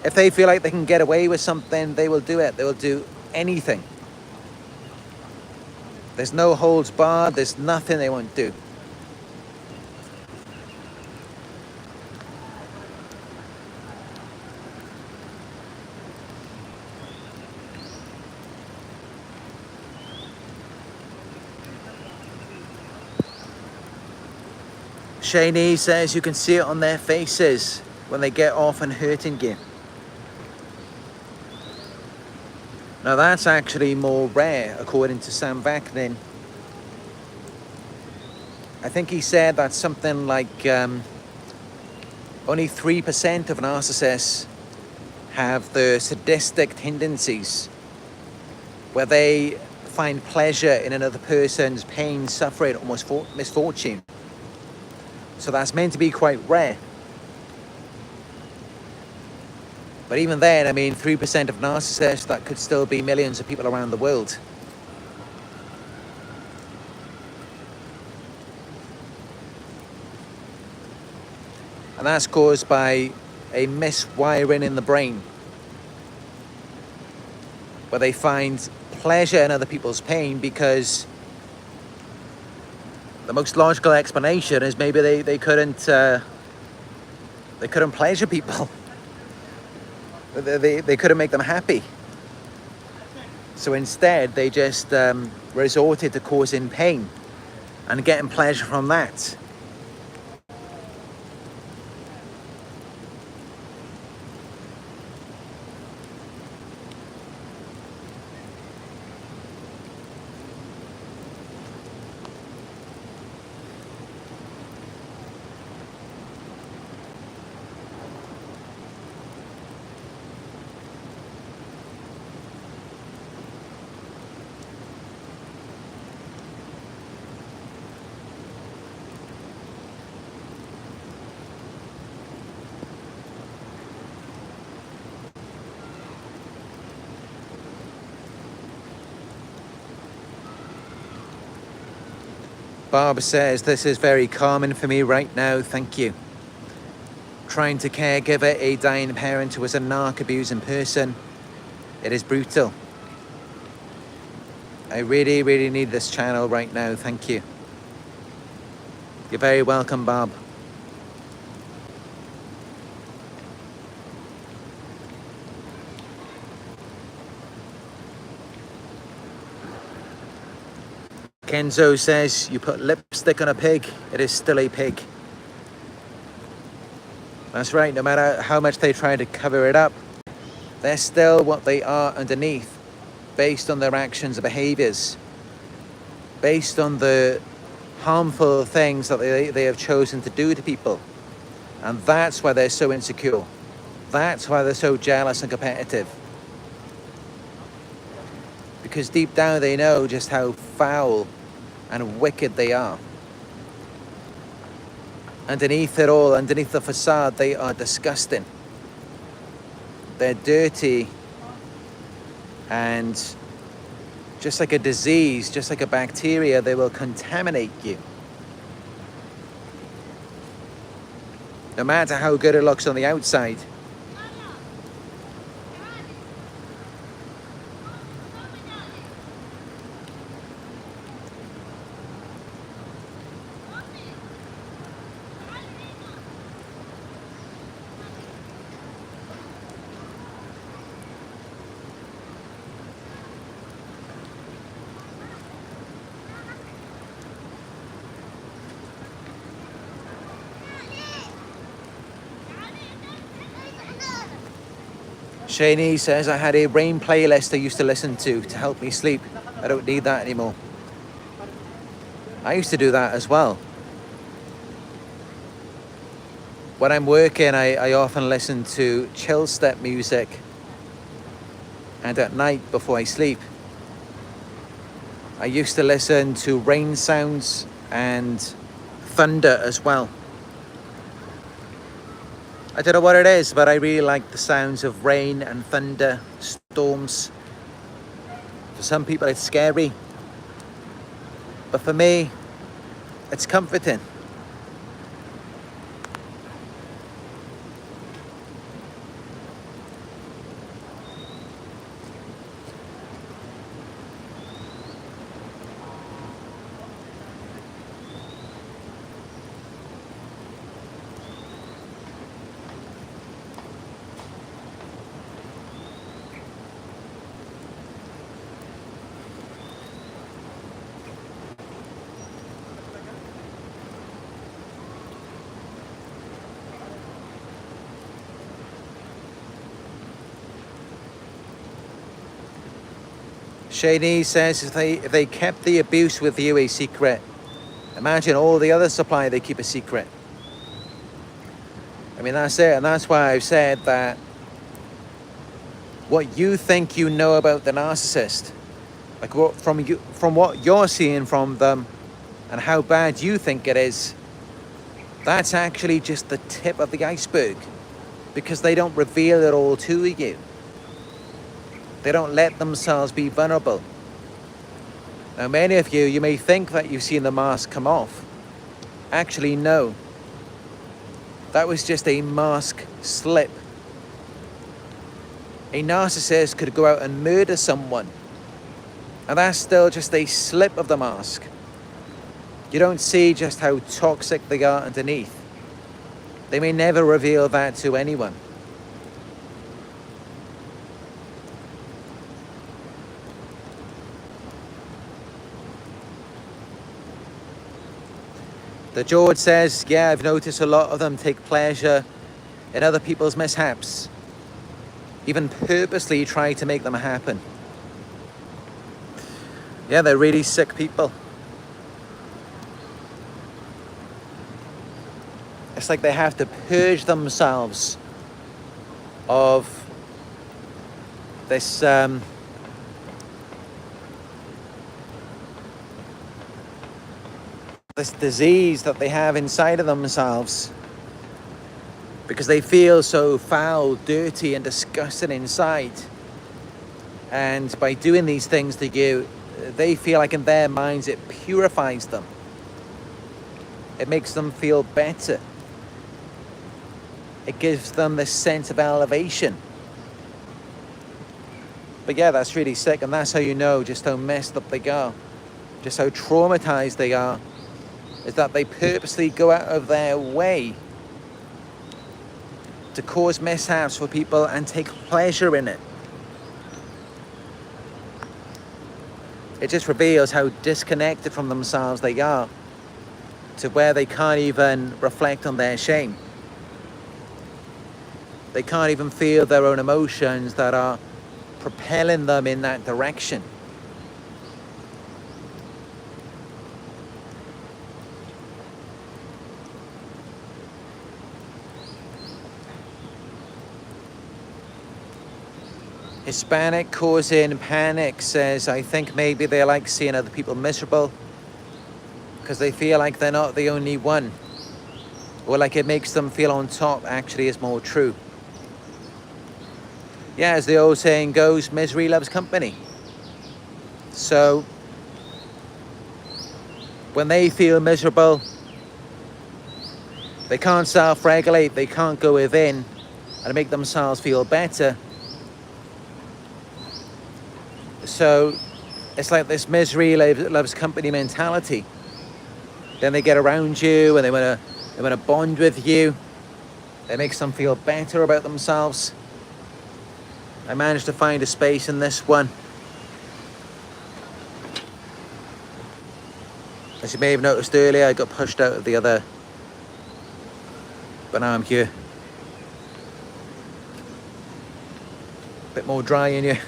If they feel like they can get away with something, they will do it. They will do anything. There's no holds barred, there's nothing they won't do. Shani says you can see it on their faces when they get off and hurting you. Now that's actually more rare, according to Sam Vaknin. I think he said that something like only 3% of narcissists have the sadistic tendencies, where they find pleasure in another person's pain, suffering, or misfortune. So that's meant to be quite rare. But even then, I mean, 3% of narcissists, that could still be millions of people around the world. And that's caused by a miswiring in the brain, where they find pleasure in other people's pain because the most logical explanation is maybe they couldn't pleasure people. They couldn't make them happy. So instead, they just resorted to causing pain and getting pleasure from that. Bob says, this is very common for me right now, thank you. Trying to caregiver a dying parent who was a narc abusing person. It is brutal. I really, really need this channel right now, thank you. You're very welcome, Bob. Kenzo says, you put lipstick on a pig, it is still a pig. That's right, no matter how much they try to cover it up, they're still what they are underneath, based on their actions and behaviors, based on the harmful things that they have chosen to do to people. And that's why they're so insecure. That's why they're so jealous and competitive. Because deep down they know just how foul and wicked they are. Underneath it all, underneath the facade, they are disgusting. They're dirty, and just like a disease, just like a bacteria, they will contaminate you. No matter how good it looks on the outside. Shani says, I had a rain playlist I used to listen to help me sleep. I don't need that anymore. I used to do that as well. When I'm working, I often listen to chill step music. And at night before I sleep, I used to listen to rain sounds and thunder as well. I don't know what it is, but I really like the sounds of rain and thunder, storms. For some people it's scary, but for me, it's comforting. Shani says, if they kept the abuse with you a secret, imagine all the other supply they keep a secret. I mean, that's it. And that's why I've said that what you think you know about the narcissist, like from what you're seeing from them and how bad you think it is, that's actually just the tip of the iceberg, because they don't reveal it all to you. They don't let themselves be vulnerable. Now, many of you, you may think that you've seen the mask come off. Actually, no. That was just a mask slip. A narcissist could go out and murder someone, and that's still just a slip of the mask. You don't see just how toxic they are underneath. They may never reveal that to anyone. The George says, yeah, I've noticed a lot of them take pleasure in other people's mishaps, even purposely try to make them happen. Yeah, they're really sick people. It's like they have to purge themselves of this this disease that they have inside of themselves, because they feel so foul, dirty and disgusting inside. And by doing these things to you, they feel like in their minds it purifies them. It makes them feel better. It gives them this sense of elevation. But yeah, that's really sick, and that's how you know just how messed up they are, just how traumatized they are, is that they purposely go out of their way to cause mishaps for people and take pleasure in it. It just reveals how disconnected from themselves they are, to where they can't even reflect on their shame. They can't even feel their own emotions that are propelling them in that direction. Hispanic causing panic says, I think maybe they like seeing other people miserable because they feel like they're not the only one, or like it makes them feel on top actually is more true. Yeah, as the old saying goes, misery loves company. So when they feel miserable, they can't self-regulate, they can't go within and make themselves feel better. So it's like this misery loves company mentality. Then they get around you and they want to bond with you. It makes them feel better about themselves. I managed to find a space in this one. As you may have noticed earlier, I got pushed out of the other, but now I'm here. A bit more dry in here.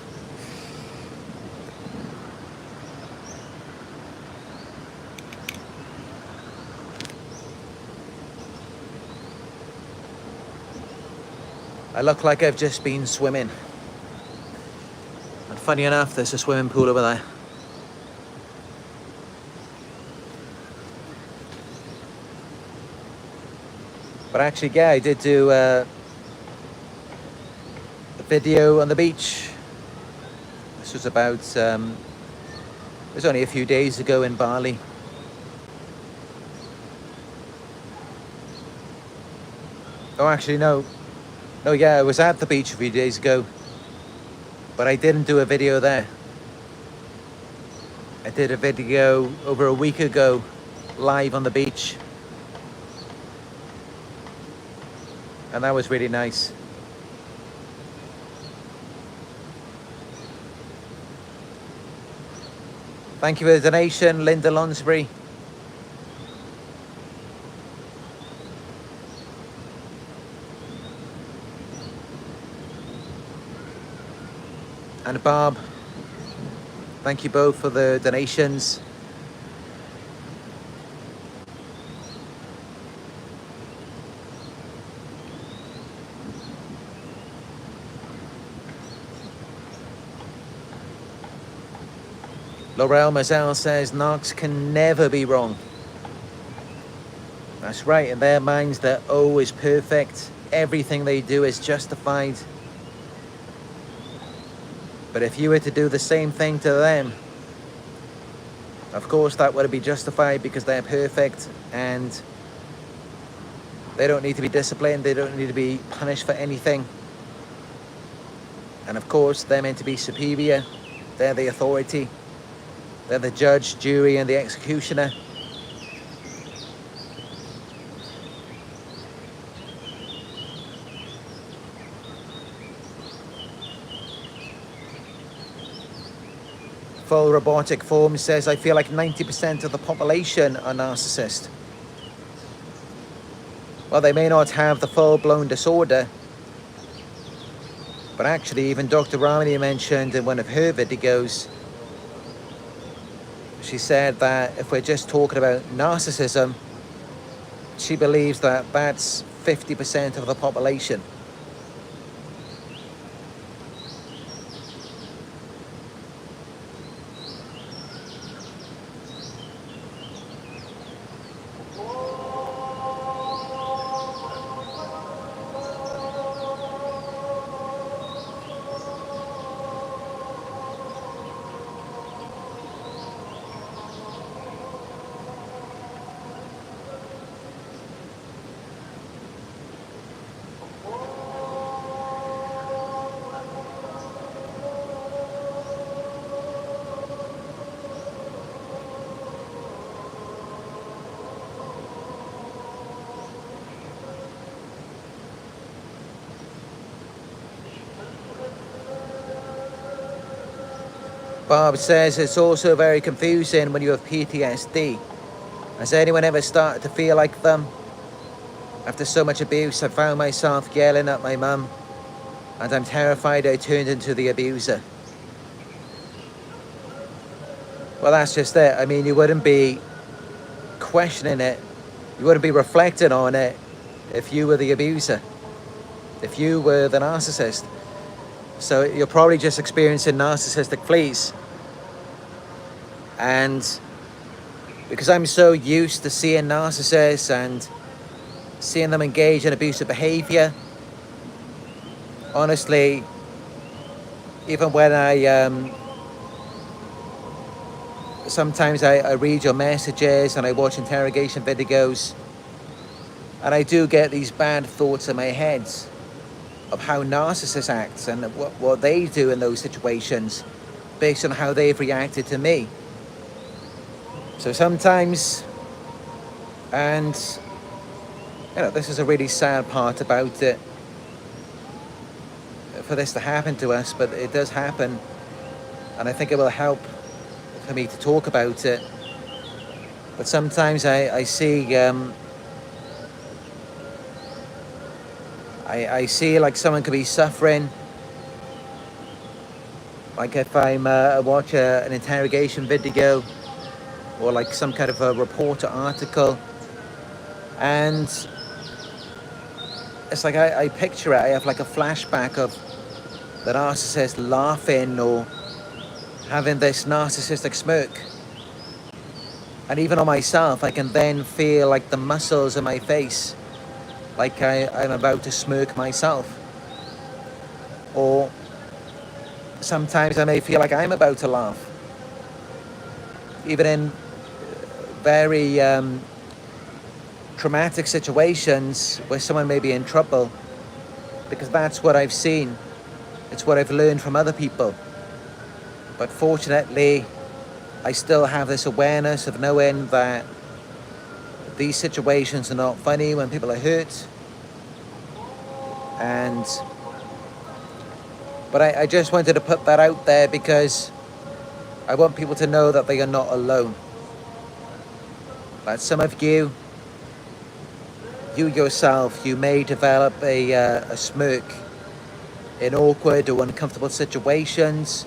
I look like I've just been swimming. And funny enough, there's a swimming pool over there. But actually, yeah, I did do a video on the beach. This was about, it was only a few days ago in Bali. Oh, actually, no. No, yeah, I was at the beach a few days ago, but I didn't do a video there. I did a video over a week ago, live on the beach. And that was really nice. Thank you for the donation, Linda Lonsbury. And Bob, thank you both for the donations. Laurel Mazel says, narcs can never be wrong. That's right, in their minds they're always perfect. Everything they do is justified. But if you were to do the same thing to them, of course that would be justified because they're perfect and they don't need to be disciplined, they don't need to be punished for anything. And of course they're meant to be superior, they're the authority, they're the judge, jury and the executioner. Full robotic form says, I feel like 90% of the population are narcissist. Well, they may not have the full-blown disorder, but actually even Dr. Ramani mentioned in one of her videos, she said that if we're just talking about narcissism, she believes that that's 50% of the population. Bob says it's also very confusing when you have PTSD. Has anyone ever started to feel like them? After so much abuse, I found myself yelling at my mum, and I'm terrified I turned into the abuser. Well, that's just it. I mean, you wouldn't be questioning it, you wouldn't be reflecting on it if you were the abuser, if you were the narcissist. So you're probably just experiencing narcissistic fleas. And because I'm so used to seeing narcissists and seeing them engage in abusive behavior, honestly, even when sometimes I read your messages and I watch interrogation videos, and I do get these bad thoughts in my head of how narcissists act and what they do in those situations based on how they've reacted to me. So sometimes, and this is a really sad part about it, for this to happen to us, but it does happen, and I think it will help for me to talk about it. But sometimes I see I see like someone could be suffering, like if I'm watch an interrogation video or like some kind of a report or article, and it's like I picture it, I have like a flashback of the narcissist laughing or having this narcissistic smirk. And even on myself, I can then feel like the muscles in my face, like I'm about to smirk myself. Or sometimes I may feel like I'm about to laugh. Even in very traumatic situations where someone may be in trouble, because that's what I've seen. It's what I've learned from other people. But fortunately, I still have this awareness of knowing that these situations are not funny when people are hurt. But I just wanted to put that out there because I want people to know that they are not alone. That some of you yourself, you may develop a smirk in awkward or uncomfortable situations,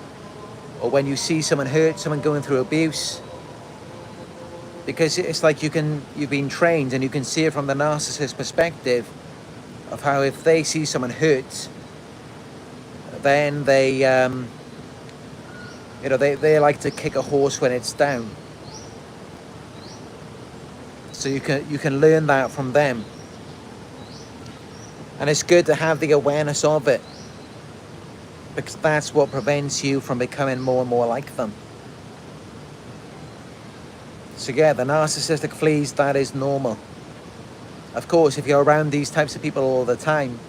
or when you see someone hurt, someone going through abuse, because it's like you've been trained and you can see it from the narcissist perspective of how if they see someone hurt, then they like to kick a horse when it's down. So you can learn that from them, and it's good to have the awareness of it, because that's what prevents you from becoming more and more like them. So yeah, the narcissistic fleas, that is normal. Of course, if you're around these types of people all the time,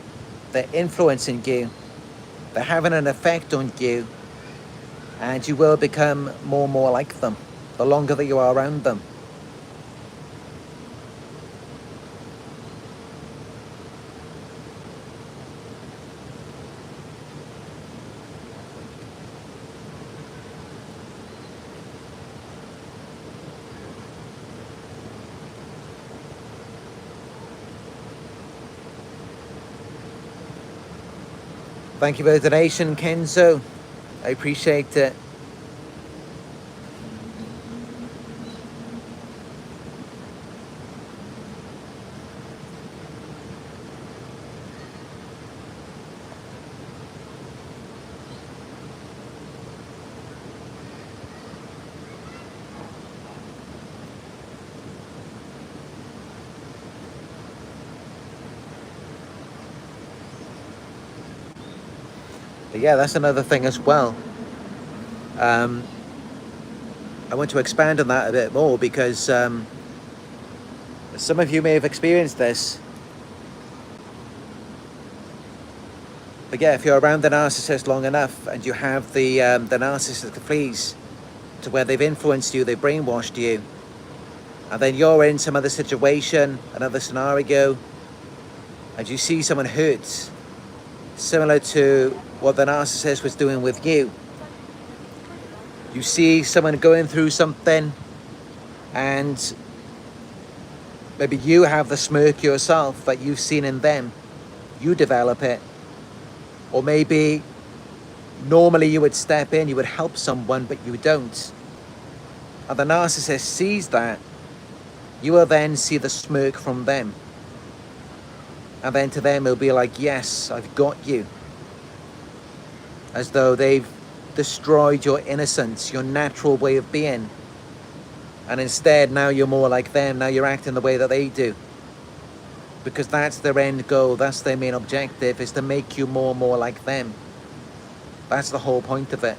they're influencing you, they're having an effect on you, and you will become more and more like them the longer that you are around them. Thank you for the donation, Kenzo. I appreciate it. But yeah, that's another thing as well. I want to expand on that a bit more because some of you may have experienced this. But yeah, if you're around the narcissist long enough and you have the narcissistic fleas to where they've influenced you, they've brainwashed you, and then you're in some other situation, another scenario, and you see someone hurt, similar to what the narcissist was doing with you, You see someone going through something and maybe you have the smirk yourself that you've seen in them. You develop it. Or maybe normally you would step in, you would help someone, but you don't. And the narcissist sees that. You will then see the smirk from them. And then to them it'll be like, yes, I've got you. As though they've destroyed your innocence, your natural way of being. And instead now you're more like them, now you're acting the way that they do. Because that's their end goal, that's their main objective, is to make you more and more like them. That's the whole point of it.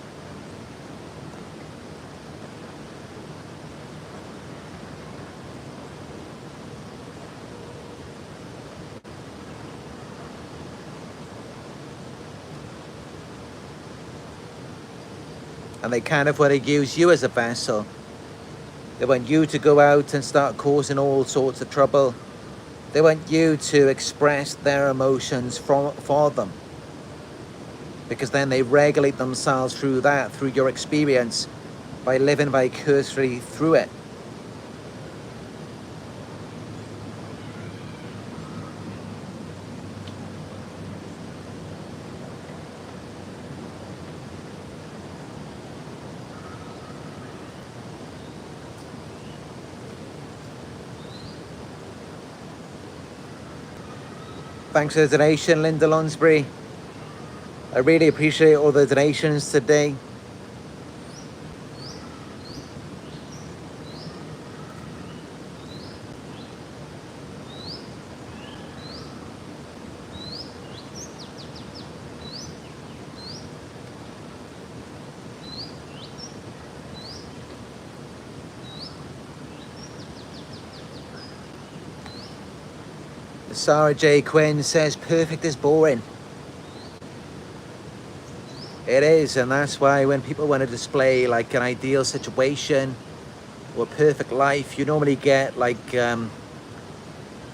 And they kind of want to use you as a vessel. They want you to go out and start causing all sorts of trouble. They want you to express their emotions for them. Because then they regulate themselves through that, through your experience, by living vicariously through it. Thanks for the donation, Linda Lonsbury. I really appreciate all the donations today. Sarah J. Quinn says, perfect is boring. It is, and that's why when people want to display like an ideal situation or a perfect life, you normally get like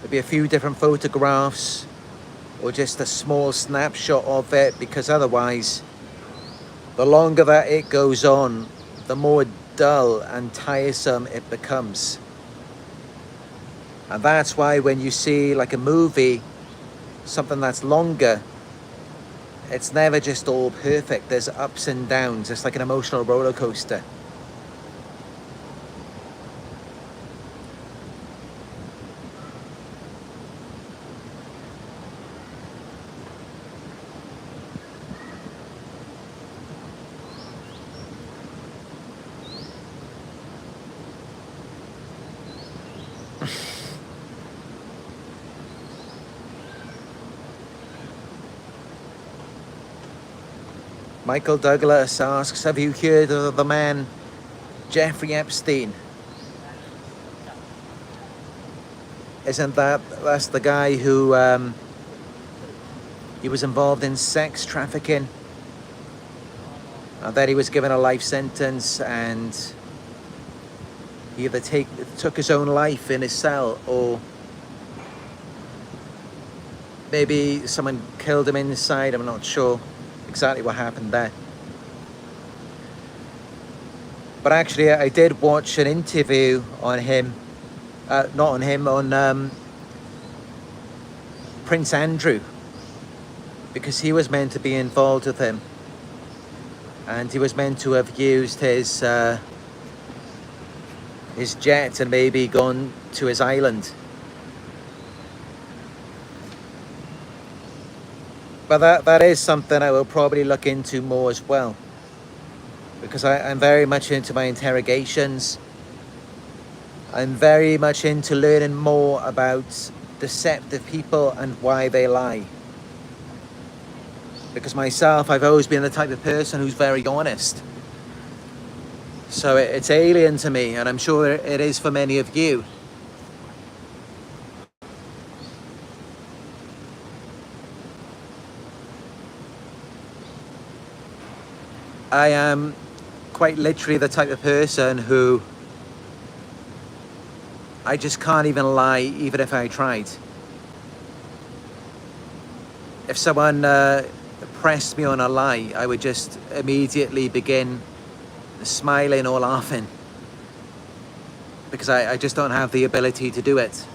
maybe a few different photographs or just a small snapshot of it, because otherwise, the longer that it goes on, the more dull and tiresome it becomes. And that's why when you see like a movie, something that's longer, it's never just all perfect. There's ups and downs. It's like an emotional roller coaster. Michael Douglas asks, have you heard of the man Jeffrey Epstein? Isn't that's the guy who he was involved in sex trafficking, and then he was given a life sentence, and he either took his own life in his cell, or maybe someone killed him inside. I'm not sure exactly what happened there. But actually I did watch an interview on him, not on him, on Prince Andrew, because he was meant to be involved with him, and he was meant to have used his jet and maybe gone to his island. But that is something I will probably look into more as well, because I'm very much into my interrogations. I'm very much into learning more about deceptive people and why they lie. Because myself, I've always been the type of person who's very honest. So it's alien to me, and I'm sure it is for many of you. I am quite literally the type of person who I just can't even lie, even if I tried. If someone pressed me on a lie, I would just immediately begin smiling or laughing, because I just don't have the ability to do it.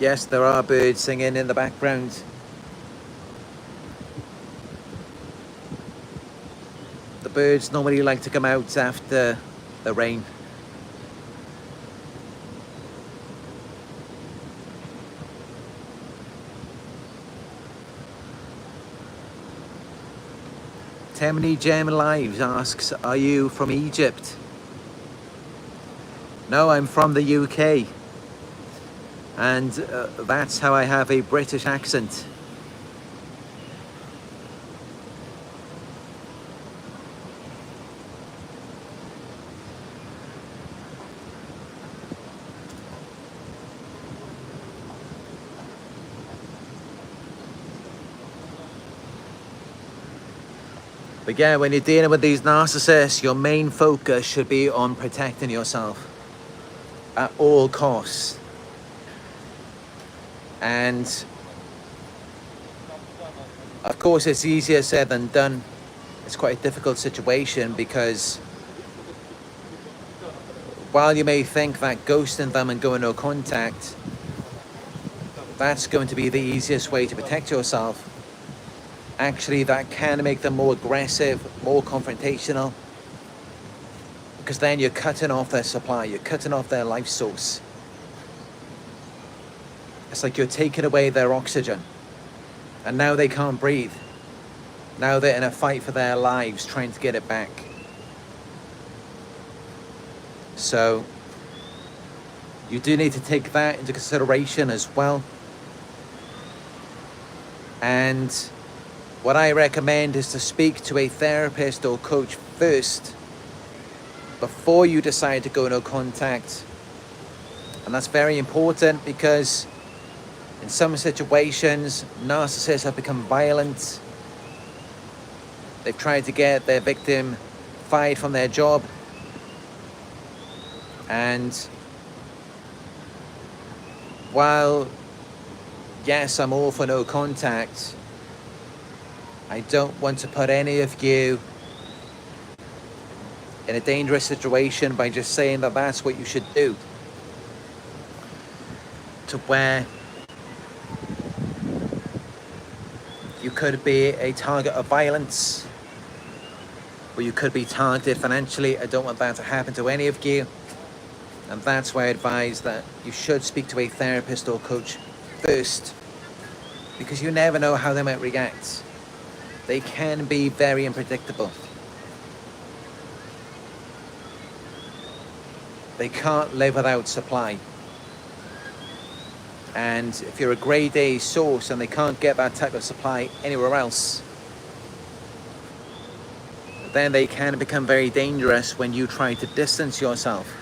Yes, there are birds singing in the background. The birds normally like to come out after the rain. Temini Gem Lives asks, are you from Egypt? No, I'm from the UK. And that's how I have a British accent. But yeah, when you're dealing with these narcissists, your main focus should be on protecting yourself at all costs. And of course, it's easier said than done. It's quite a difficult situation, because while you may think that ghosting them and going no contact, that's going to be the easiest way to protect yourself, actually that can make them more aggressive, more confrontational, because then you're cutting off their supply, you're cutting off their life source. It's like you're taking away their oxygen, and now they can't breathe. Now they're in a fight for their lives, trying to get it back. So you do need to take that into consideration as well. And what I recommend is to speak to a therapist or coach first before you decide to go no contact. And that's very important, because in some situations, narcissists have become violent. They've tried to get their victim fired from their job. And while, yes, I'm all for no contact, I don't want to put any of you in a dangerous situation by just saying that that's what you should do, to where you could be a target of violence, or you could be targeted financially. I don't want that to happen to any of you. And that's why I advise that you should speak to a therapist or coach first, because you never know how they might react. They can be very unpredictable. They can't live without supply. And if you're a grade A source and they can't get that type of supply anywhere else, then they can become very dangerous when you try to distance yourself.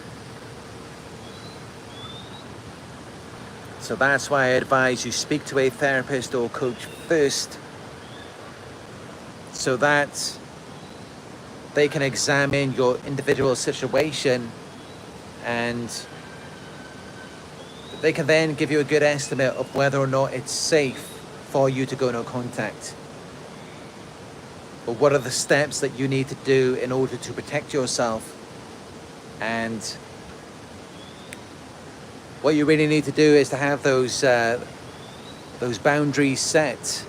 So that's why I advise you speak to a therapist or coach first, so that they can examine your individual situation, and they can then give you a good estimate of whether or not it's safe for you to go no contact. But what are the steps that you need to do in order to protect yourself? And what you really need to do is to have those boundaries set,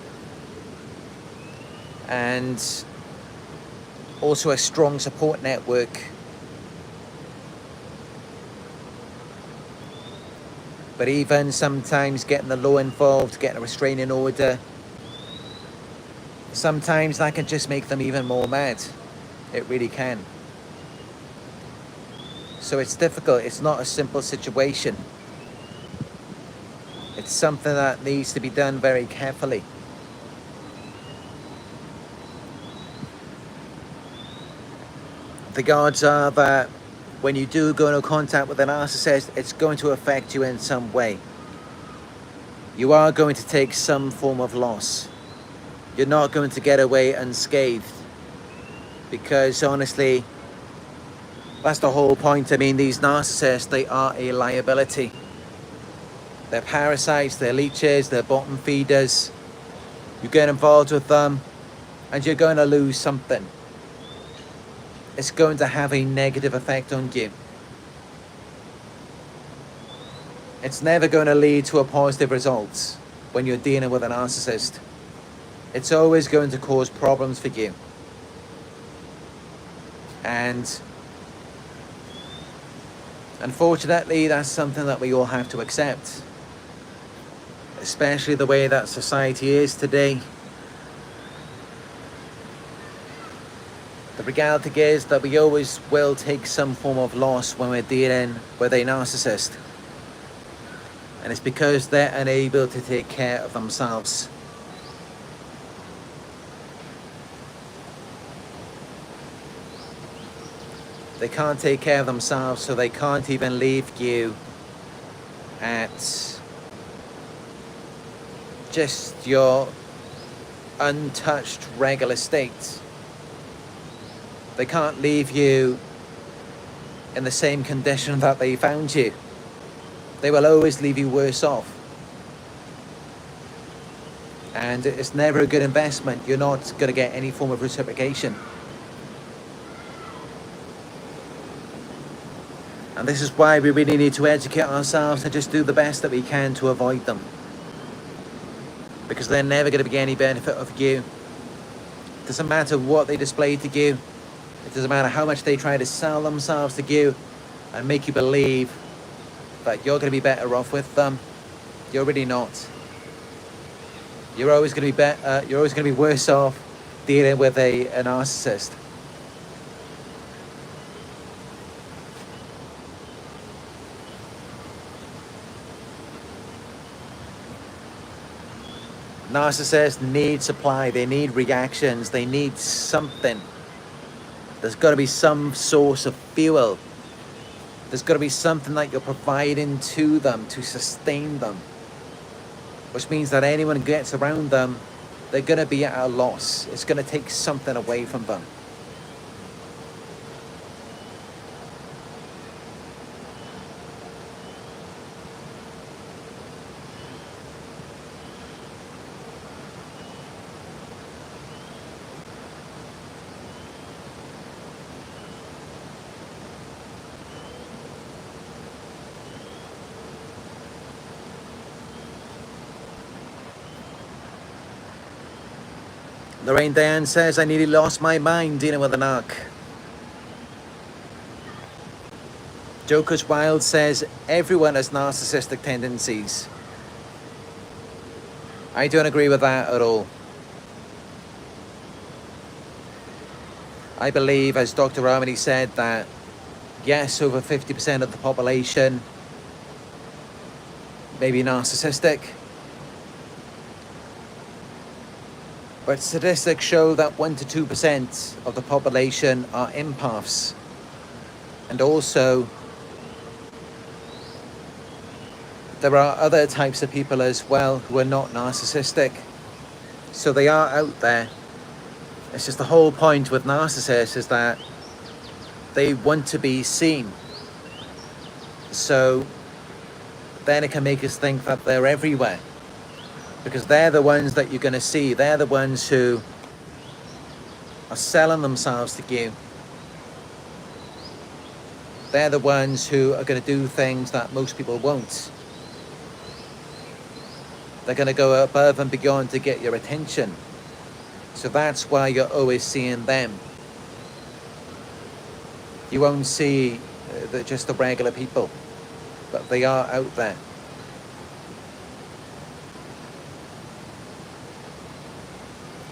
and also a strong support network. But even sometimes getting the law involved, getting a restraining order, sometimes that can just make them even more mad. It really can. So it's difficult. It's not a simple situation. It's something that needs to be done very carefully. The odds are that when you do go into contact with a narcissist, it's going to affect you in some way. You are going to take some form of loss. You're not going to get away unscathed, because honestly, that's the whole point. I mean, these narcissists, they are a liability. They're parasites, they're leeches, they're bottom feeders. You get involved with them and you're going to lose something. It's going to have a negative effect on you. It's never going to lead to a positive result when you're dealing with a narcissist. It's always going to cause problems for you. And unfortunately, that's something that we all have to accept, especially the way that society is today. The reality is that we always will take some form of loss when we're dealing with a narcissist. And it's because they're unable to take care of themselves. They can't take care of themselves, so they can't even leave you at just your untouched regular state. They can't leave you in the same condition that they found you. They will always leave you worse off. And it's never a good investment. You're not going to get any form of reciprocation. And this is why we really need to educate ourselves and just do the best that we can to avoid them. Because they're never going to be any benefit of you. It doesn't matter what they display to you. It doesn't matter how much they try to sell themselves to you and make you believe that you're going to be better off with them. You're really not. You're always going to be better. You're always going to be worse off dealing with a narcissist. Narcissists need supply. They need reactions. They need something. There's got to be some source of fuel. There's got to be something that you're providing to them to sustain them. Which means that anyone who gets around them, they're going to be at a loss. It's going to take something away from them. Lorraine Diane says, I nearly lost my mind dealing with a narc. Joker's Wild says, everyone has narcissistic tendencies. I don't agree with that at all. I believe, as Dr. Ramani said, that yes, over 50% of the population may be narcissistic. But statistics show that 1 to 2% of the population are empaths. And also, there are other types of people as well who are not narcissistic. So they are out there. It's just the whole point with narcissists is that they want to be seen. So then it can make us think that they're everywhere, because they're the ones that you're going to see. They're the ones who are selling themselves to you. They're the ones who are going to do things that most people won't. They're going to go above and beyond to get your attention. So that's why you're always seeing them. You won't see just the regular people, but they are out there.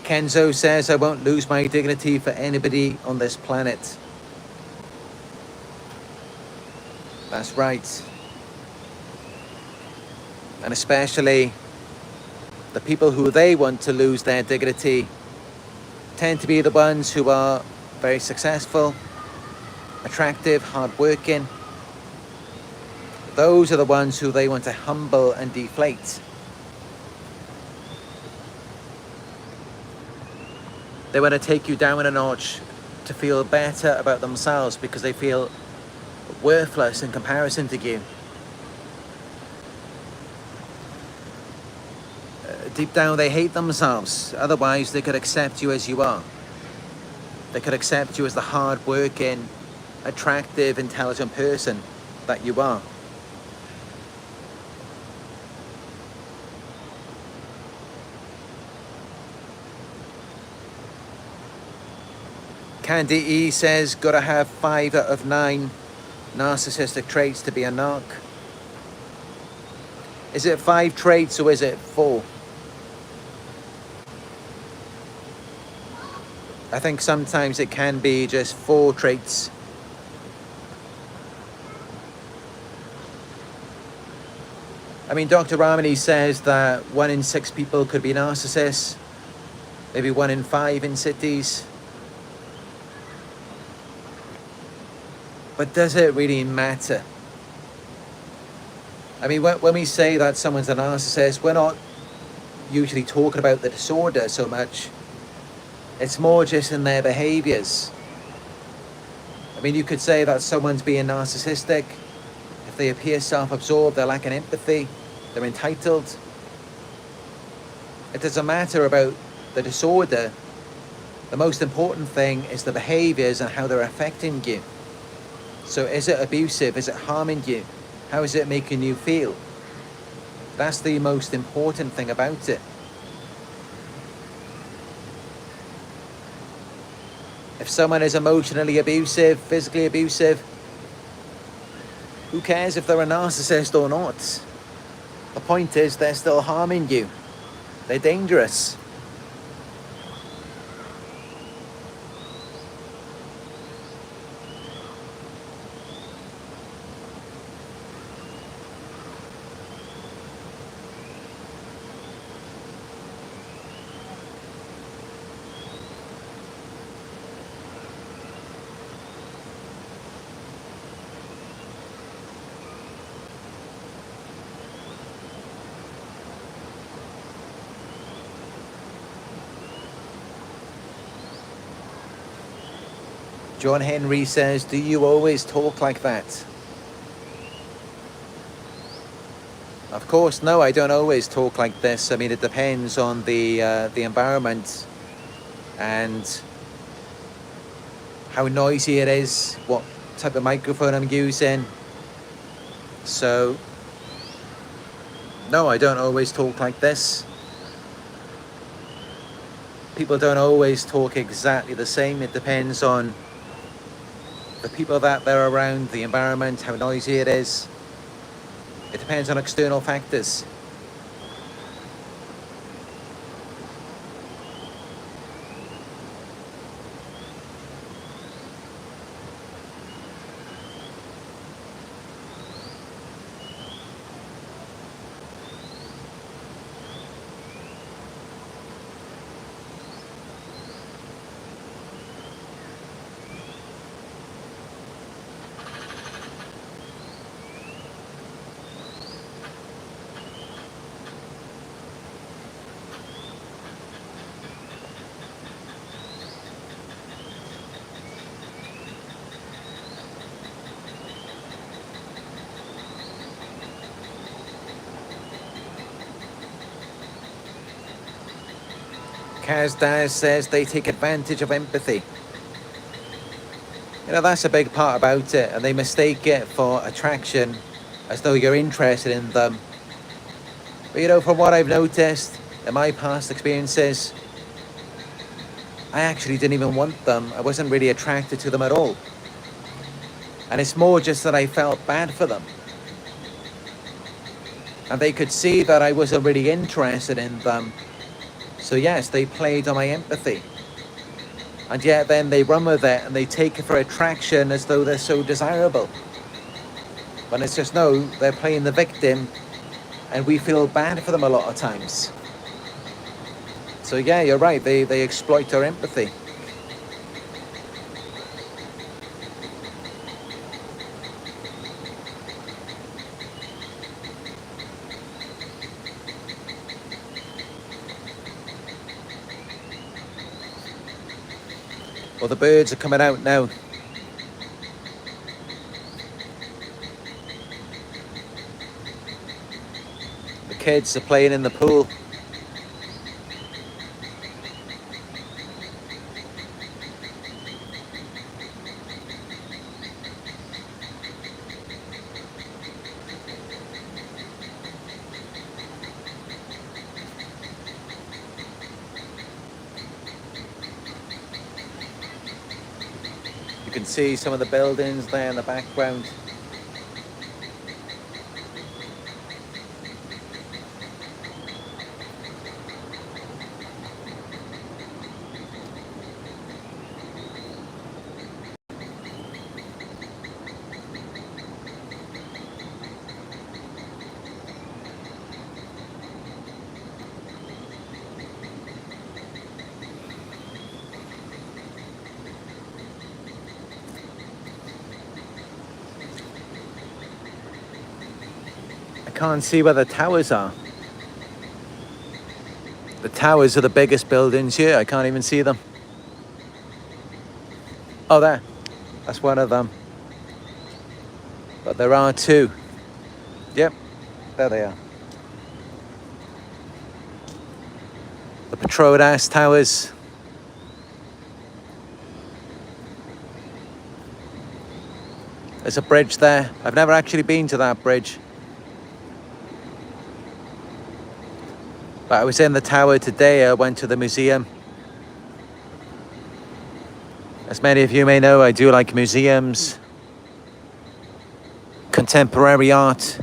Kenzo says, I won't lose my dignity for anybody on this planet. That's right. And especially the people who they want to lose their dignity tend to be the ones who are very successful, attractive, hardworking. Those are the ones who they want to humble and deflate. They want to take you down a notch to feel better about themselves because they feel worthless in comparison to you. Deep down they hate themselves, otherwise they could accept you as you are. They could accept you as the hard-working, attractive, intelligent person that you are. Candy E says, gotta have 5 out of 9 narcissistic traits to be a narc. Is it 5 traits or is it 4? I think sometimes it can be just 4 traits. I mean, Dr. Ramani says that 1 in 6 people could be narcissists, maybe 1 in 5 in cities. But does it really matter? I mean, when we say that someone's a narcissist, we're not usually talking about the disorder so much. It's more just in their behaviors. I mean, you could say that someone's being narcissistic if they appear self-absorbed, they're lacking empathy, they're entitled. It doesn't matter about the disorder. The most important thing is the behaviors and how they're affecting you. So is it abusive? Is it harming you? How is it making you feel? That's the most important thing about it. If someone is emotionally abusive, physically abusive, who cares if they're a narcissist or not? The point is they're still harming you. They're dangerous. John Henry says, do you always talk like that? Of course, no, I don't always talk like this. I mean, it depends on the environment and how noisy it is, what type of microphone I'm using. So, no, I don't always talk like this. People don't always talk exactly the same. It depends on the people that they're around, the environment, how noisy it is. It depends on external factors. Kaz Daz says they take advantage of empathy. You know, that's a big part about it, and they mistake it for attraction, as though you're interested in them. But you know, from what I've noticed in my past experiences, I actually didn't even want them. I wasn't really attracted to them at all. And it's more just that I felt bad for them. And they could see that I wasn't really interested in them. So yes, they played on my empathy. And yet then they run with it and they take it for attraction as though they're so desirable. When it's just, no, they're playing the victim and we feel bad for them a lot of times. So yeah, you're right, they exploit our empathy. Well, the birds are coming out now. The kids are playing in the pool. You can see some of the buildings there in the background. Can't see where the towers are. The towers are the biggest buildings here. I can't even see them. Oh, there. That's one of them. But there are two. Yep, there they are. The Petronas Towers. There's a bridge there. I've never actually been to that bridge. But I was in the tower today. I went to the museum. As many of you may know, I do like museums, contemporary art.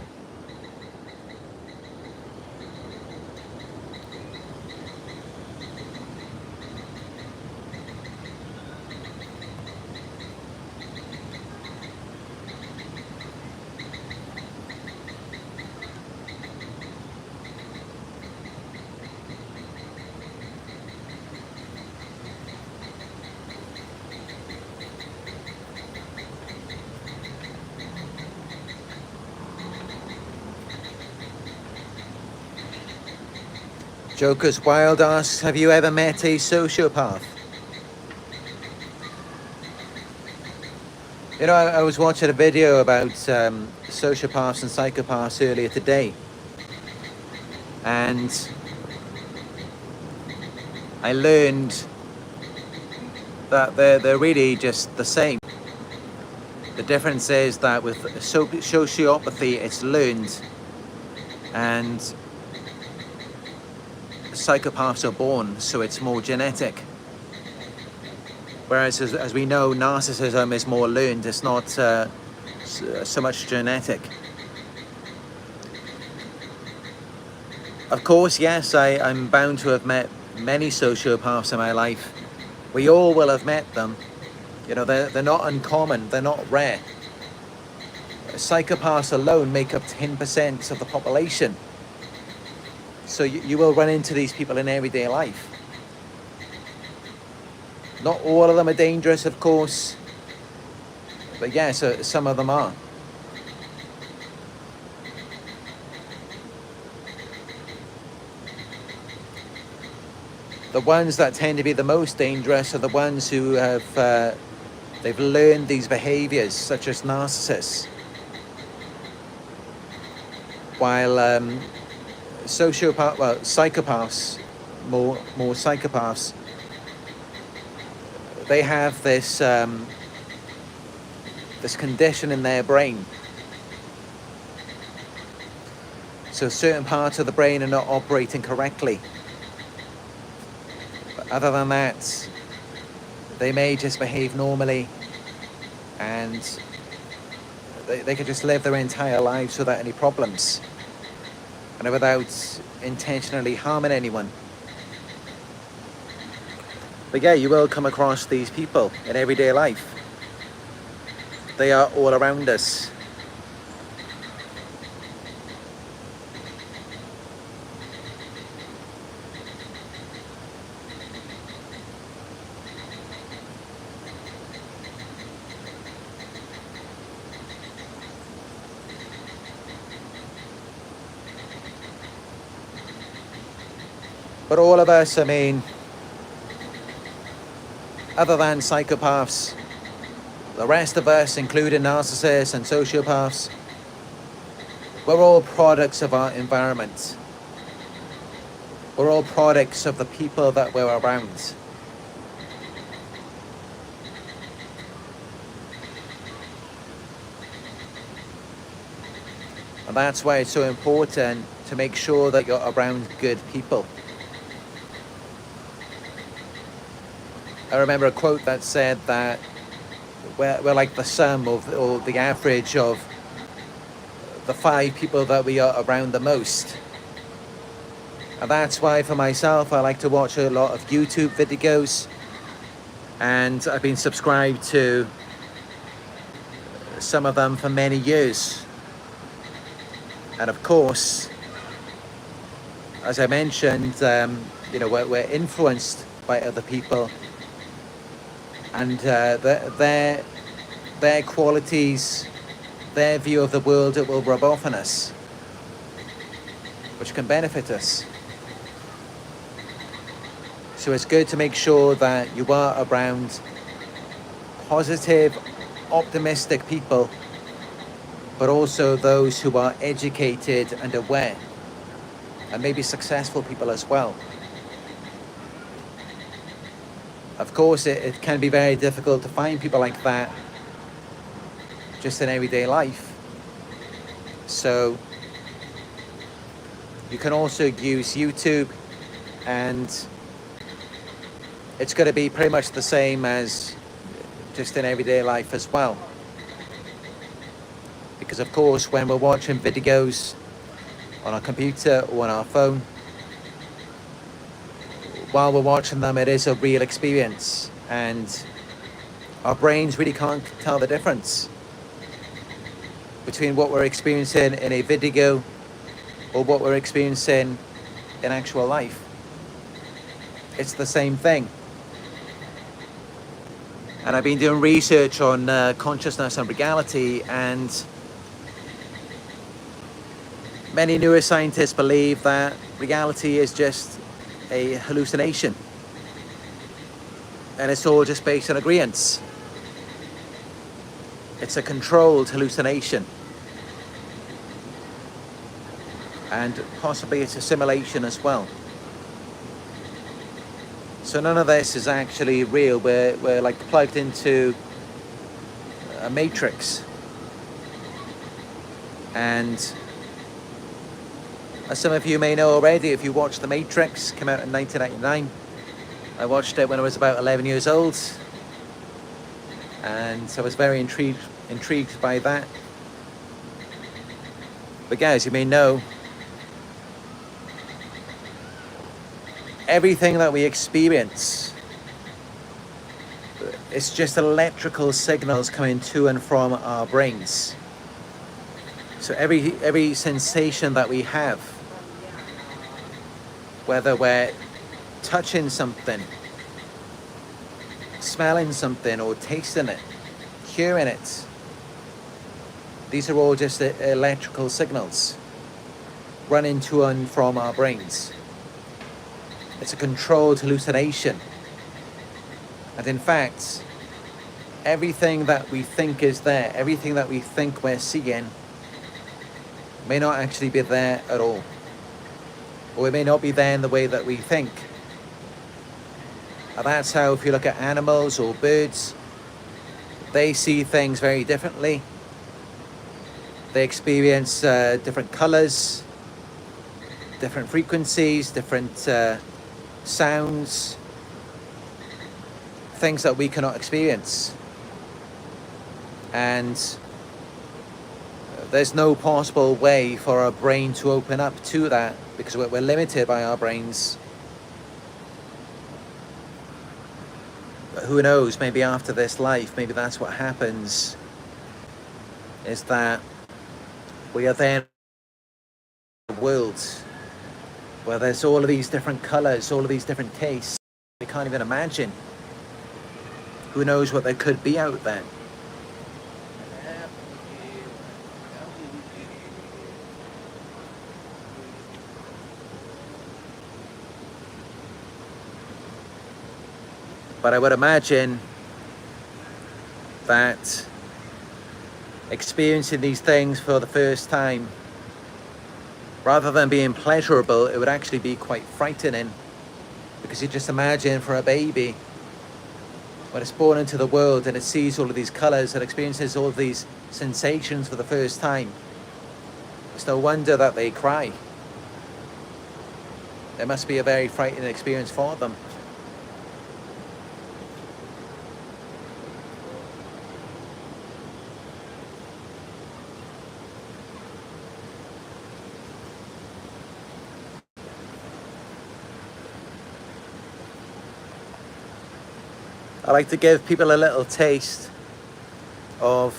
Joker's Wild asks, have you ever met a sociopath? You know, I was watching a video about sociopaths and psychopaths earlier today. And I learned that they're really just the same. The difference is that with sociopathy, it's learned, and psychopaths are born, so it's more genetic. Whereas, as we know, narcissism is more learned. It's not so much genetic. Of course, yes, I'm bound to have met many sociopaths in my life. We all will have met them. You know, they're not uncommon. They're not rare. Psychopaths alone make up 10% of the population. So you will run into these people in everyday life. Not all of them are dangerous, of course, but yes, some of them are. The ones that tend to be the most dangerous are the ones who have they've learned these behaviors, such as narcissists. While psychopaths, more psychopaths, they have this this condition in their brain. So certain parts of the brain are not operating correctly. But other than that, they may just behave normally, and they could just live their entire lives without any problems and without intentionally harming anyone. But yeah, you will come across these people in everyday life. They are all around us. But all of us, I mean, other than psychopaths, the rest of us, including narcissists and sociopaths, we're all products of our environment. We're all products of the people that we're around. And that's why it's so important to make sure that you're around good people. I remember a quote that said that we're like the sum of, or the average of, the 5 people that we are around the most. And that's why for myself, I like to watch a lot of YouTube videos, and I've been subscribed to some of them for many years. And of course, as I mentioned, you know, we're influenced by other people, and their qualities, their view of the world, it will rub off on us, which can benefit us. So it's good to make sure that you are around positive, optimistic people, but also those who are educated and aware, and maybe successful people as well. Of course, it can be very difficult to find people like that just in everyday life. So you can also use YouTube, and it's going to be pretty much the same as just in everyday life as well. Because of course, when we're watching videos on our computer or on our phone, while we're watching them, it is a real experience, and our brains really can't tell the difference between what we're experiencing in a video or what we're experiencing in actual life. It's the same thing. And I've been doing research on consciousness and reality, and many neuroscientists believe that reality is just a hallucination, and it's all just based on agreement. It's a controlled hallucination, and possibly it's a simulation as well. So none of this is actually real. We're like plugged into a matrix. And as some of you may know already, if you watched The Matrix, came out in 1999. I watched it when I was about 11 years old, and so I was very intrigued by that. But guys, you may know, everything that we experience, it's just electrical signals coming to and from our brains. So every sensation that we have, whether we're touching something, smelling something, or tasting it, hearing it, these are all just electrical signals running to and from our brains. It's a controlled hallucination. And in fact, everything that we think is there, everything that we think we're seeing, may not actually be there at all. Or it may not be there in the way that we think. And that's how, if you look at animals or birds, they see things very differently. They experience different colors, different frequencies, different sounds, things that we cannot experience. And there's no possible way for our brain to open up to that, because we're limited by our brains. But who knows, maybe after this life, maybe that's what happens, is that we are then in a world where there's all of these different colors, all of these different tastes. We can't even imagine. Who knows what there could be out there. But I would imagine that experiencing these things for the first time, rather than being pleasurable, it would actually be quite frightening. Because you just imagine, for a baby, when it's born into the world and it sees all of these colors and experiences all of these sensations for the first time, it's no wonder that they cry. It must be a very frightening experience for them. I like to give people a little taste of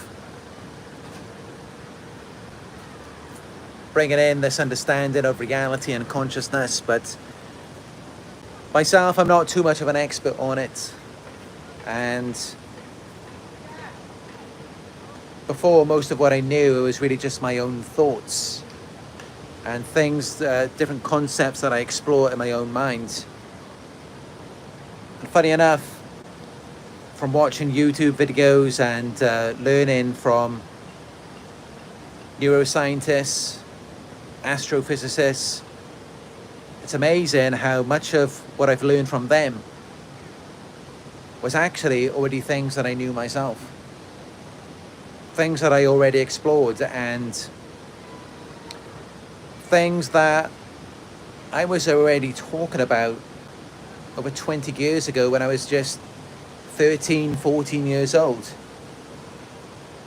bringing in this understanding of reality and consciousness, but myself, I'm not too much of an expert on it. And before, most of what I knew, it was really just my own thoughts and things, different concepts that I explore in my own mind. And funny enough, from watching YouTube videos and learning from neuroscientists, astrophysicists, it's amazing how much of what I've learned from them was actually already things that I knew myself. Things that I already explored, and things that I was already talking about over 20 years ago when I was just 13, 14 years old,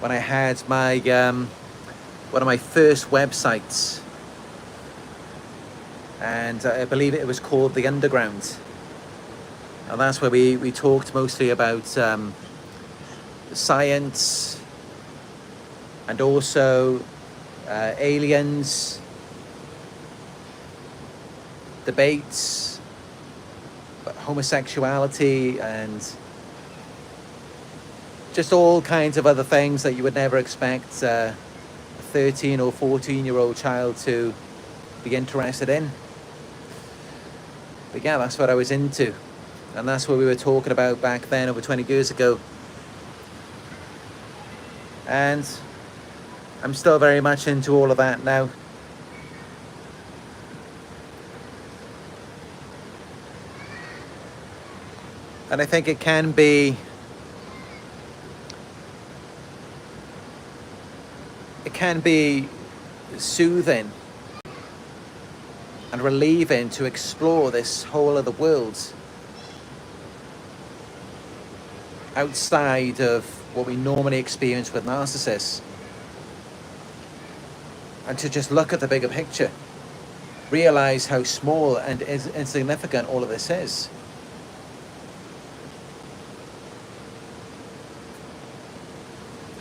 when I had my one of my first websites, and I believe it was called The Underground, and that's where we talked mostly about science and also aliens, debates, homosexuality, and just all kinds of other things that you would never expect a 13 or 14-year-old child to be interested in. But yeah, that's what I was into, and that's what we were talking about back then over 20 years ago. And I'm still very much into all of that now. And I think it can be soothing and relieving to explore this whole other world outside of what we normally experience with narcissists, and to just look at the bigger picture, realize how small and insignificant all of this is.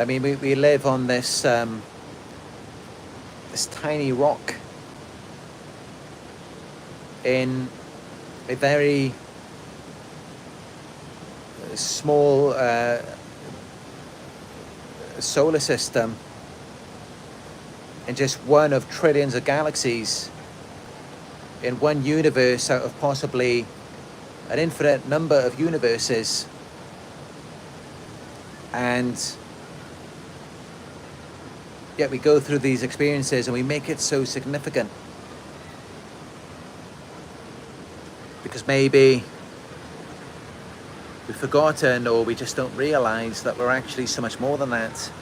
I mean, we live on this this tiny rock in a very small solar system, in just one of trillions of galaxies, in one universe out of possibly an infinite number of universes. And yet we go through these experiences and we make it so significant. Because maybe we've forgotten, or we just don't realize that we're actually so much more than that.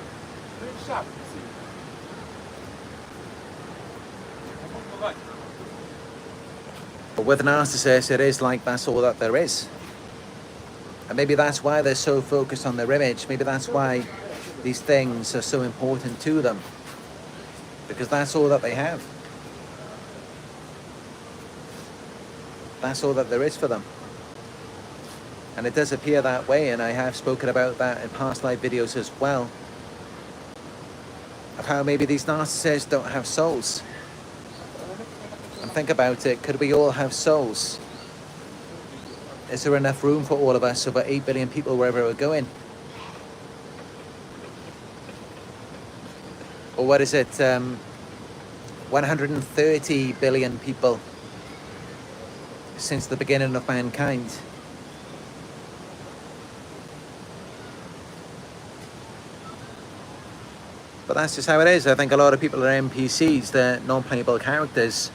But with narcissists, it is like that's all that there is. And maybe that's why they're so focused on their image. Maybe that's why these things are so important to them. Because that's all that they have. That's all that there is for them. And it does appear that way, and I have spoken about that in past live videos as well. Of how maybe these narcissists don't have souls. And think about it, could we all have souls? Is there enough room for all of us, over 8 billion people wherever we're going? Or what is it, 130 billion people since the beginning of mankind? But that's just how it is. I think a lot of people are NPCs, they're non-playable characters.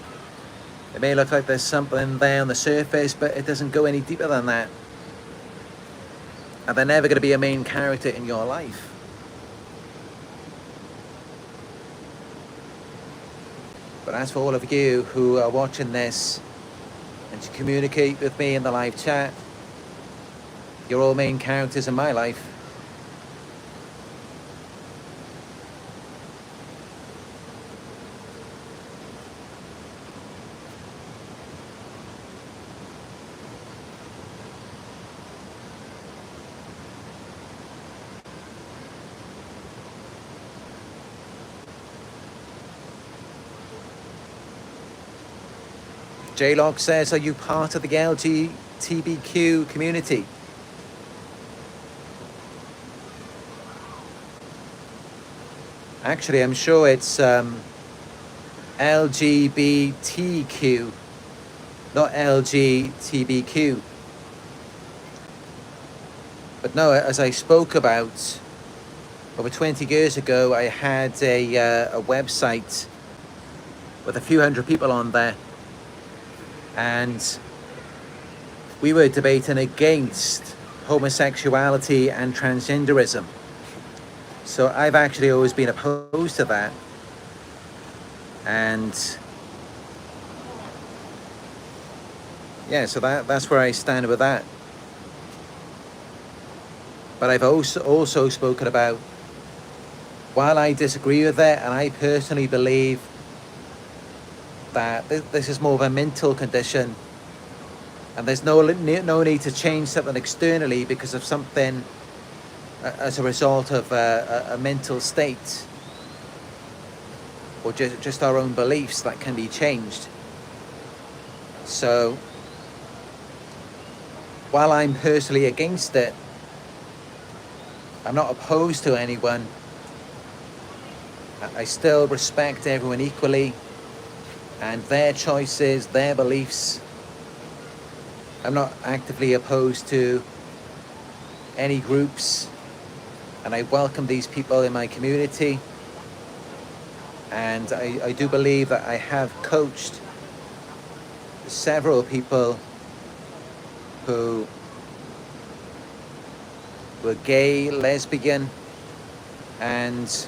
It may look like there's something there on the surface, but it doesn't go any deeper than that. And they're never going to be a main character in your life. But as for all of you who are watching this and to communicate with me in the live chat, you're all main characters in my life. J-Log says, are you part of the LGBTQ community? Actually, I'm sure it's LGBTQ, not LGBTQ. But no, as I spoke about, over 20 years ago, I had a website with a few hundred people on there. And we were debating against homosexuality and transgenderism. So I've actually always been opposed to that. And yeah, so that's where I stand with that. But I've also spoken about, while I disagree with it, and I personally believe that this is more of a mental condition, and there's no need to change something externally because of something as a result of a mental state, or just our own beliefs that can be changed. So while I'm personally against it, I'm not opposed to anyone. I still respect everyone equally, and their choices, their beliefs. I'm not actively opposed to any groups, and I welcome these people in my community. And I do believe that I have coached several people who were gay, lesbian, and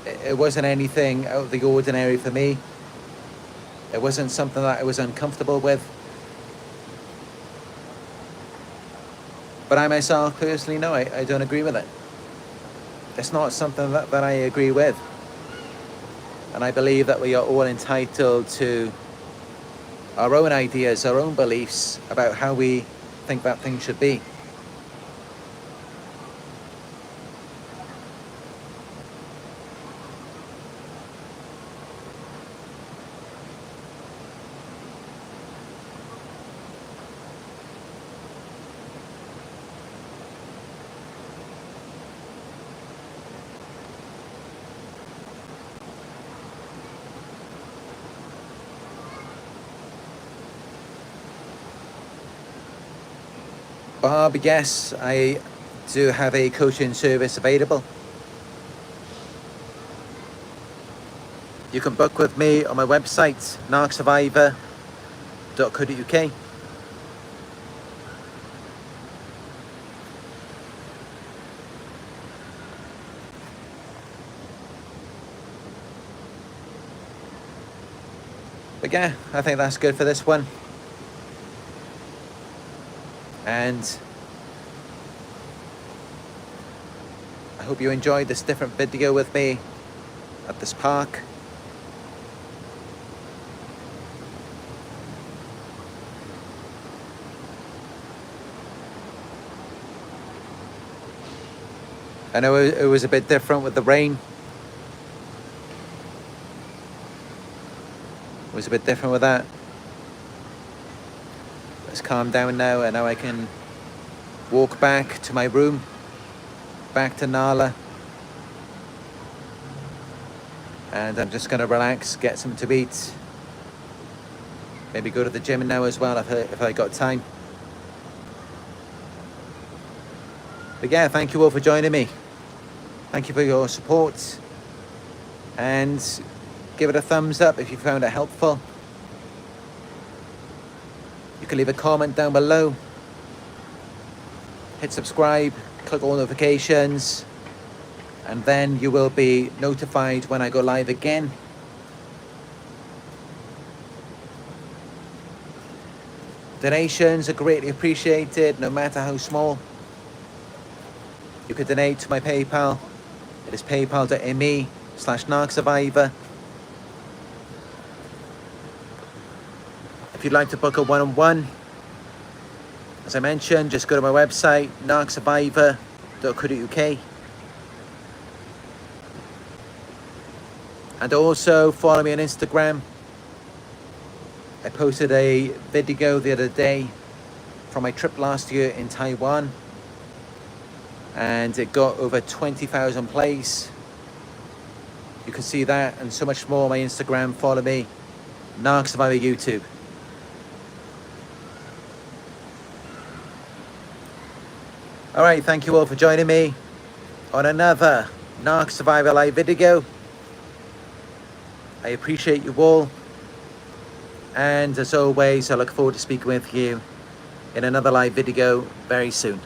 it wasn't anything out of the ordinary for me. It wasn't something that I was uncomfortable with. But I myself personally, no, I don't agree with it. It's not something that I agree with. And I believe that we are all entitled to our own ideas, our own beliefs about how we think that thing should be. Bob, yes, I do have a coaching service available. You can book with me on my website, narcsurvivor.co.uk. But yeah, I think that's good for this one. And I hope you enjoyed this different video with me at this park. I know it was a bit different with the rain. It was a bit different with that. It's calmed down now, and now I can walk back to my room, back to Nala. And I'm just going to relax, get something to eat. Maybe go to the gym now as well if I got time. But yeah, thank you all for joining me. Thank you for your support. And give it a thumbs up if you found it helpful. You can leave a comment down below. Hit subscribe, click all notifications, and then you will be notified when I go live again. Donations are greatly appreciated, no matter how small. You can donate to my PayPal. It is paypal.me/Narc Survivor. If you'd like to book a one-on-one, as I mentioned, just go to my website, narcsurvivor.co.uk. And also follow me on Instagram. I posted a video the other day from my trip last year in Taiwan. And it got over 20,000 plays. You can see that and so much more on my Instagram. Follow me, Narc Survivor YouTube. Alright, thank you all for joining me on another Narc Survivor live video. I appreciate you all. And as always, I look forward to speaking with you in another live video very soon.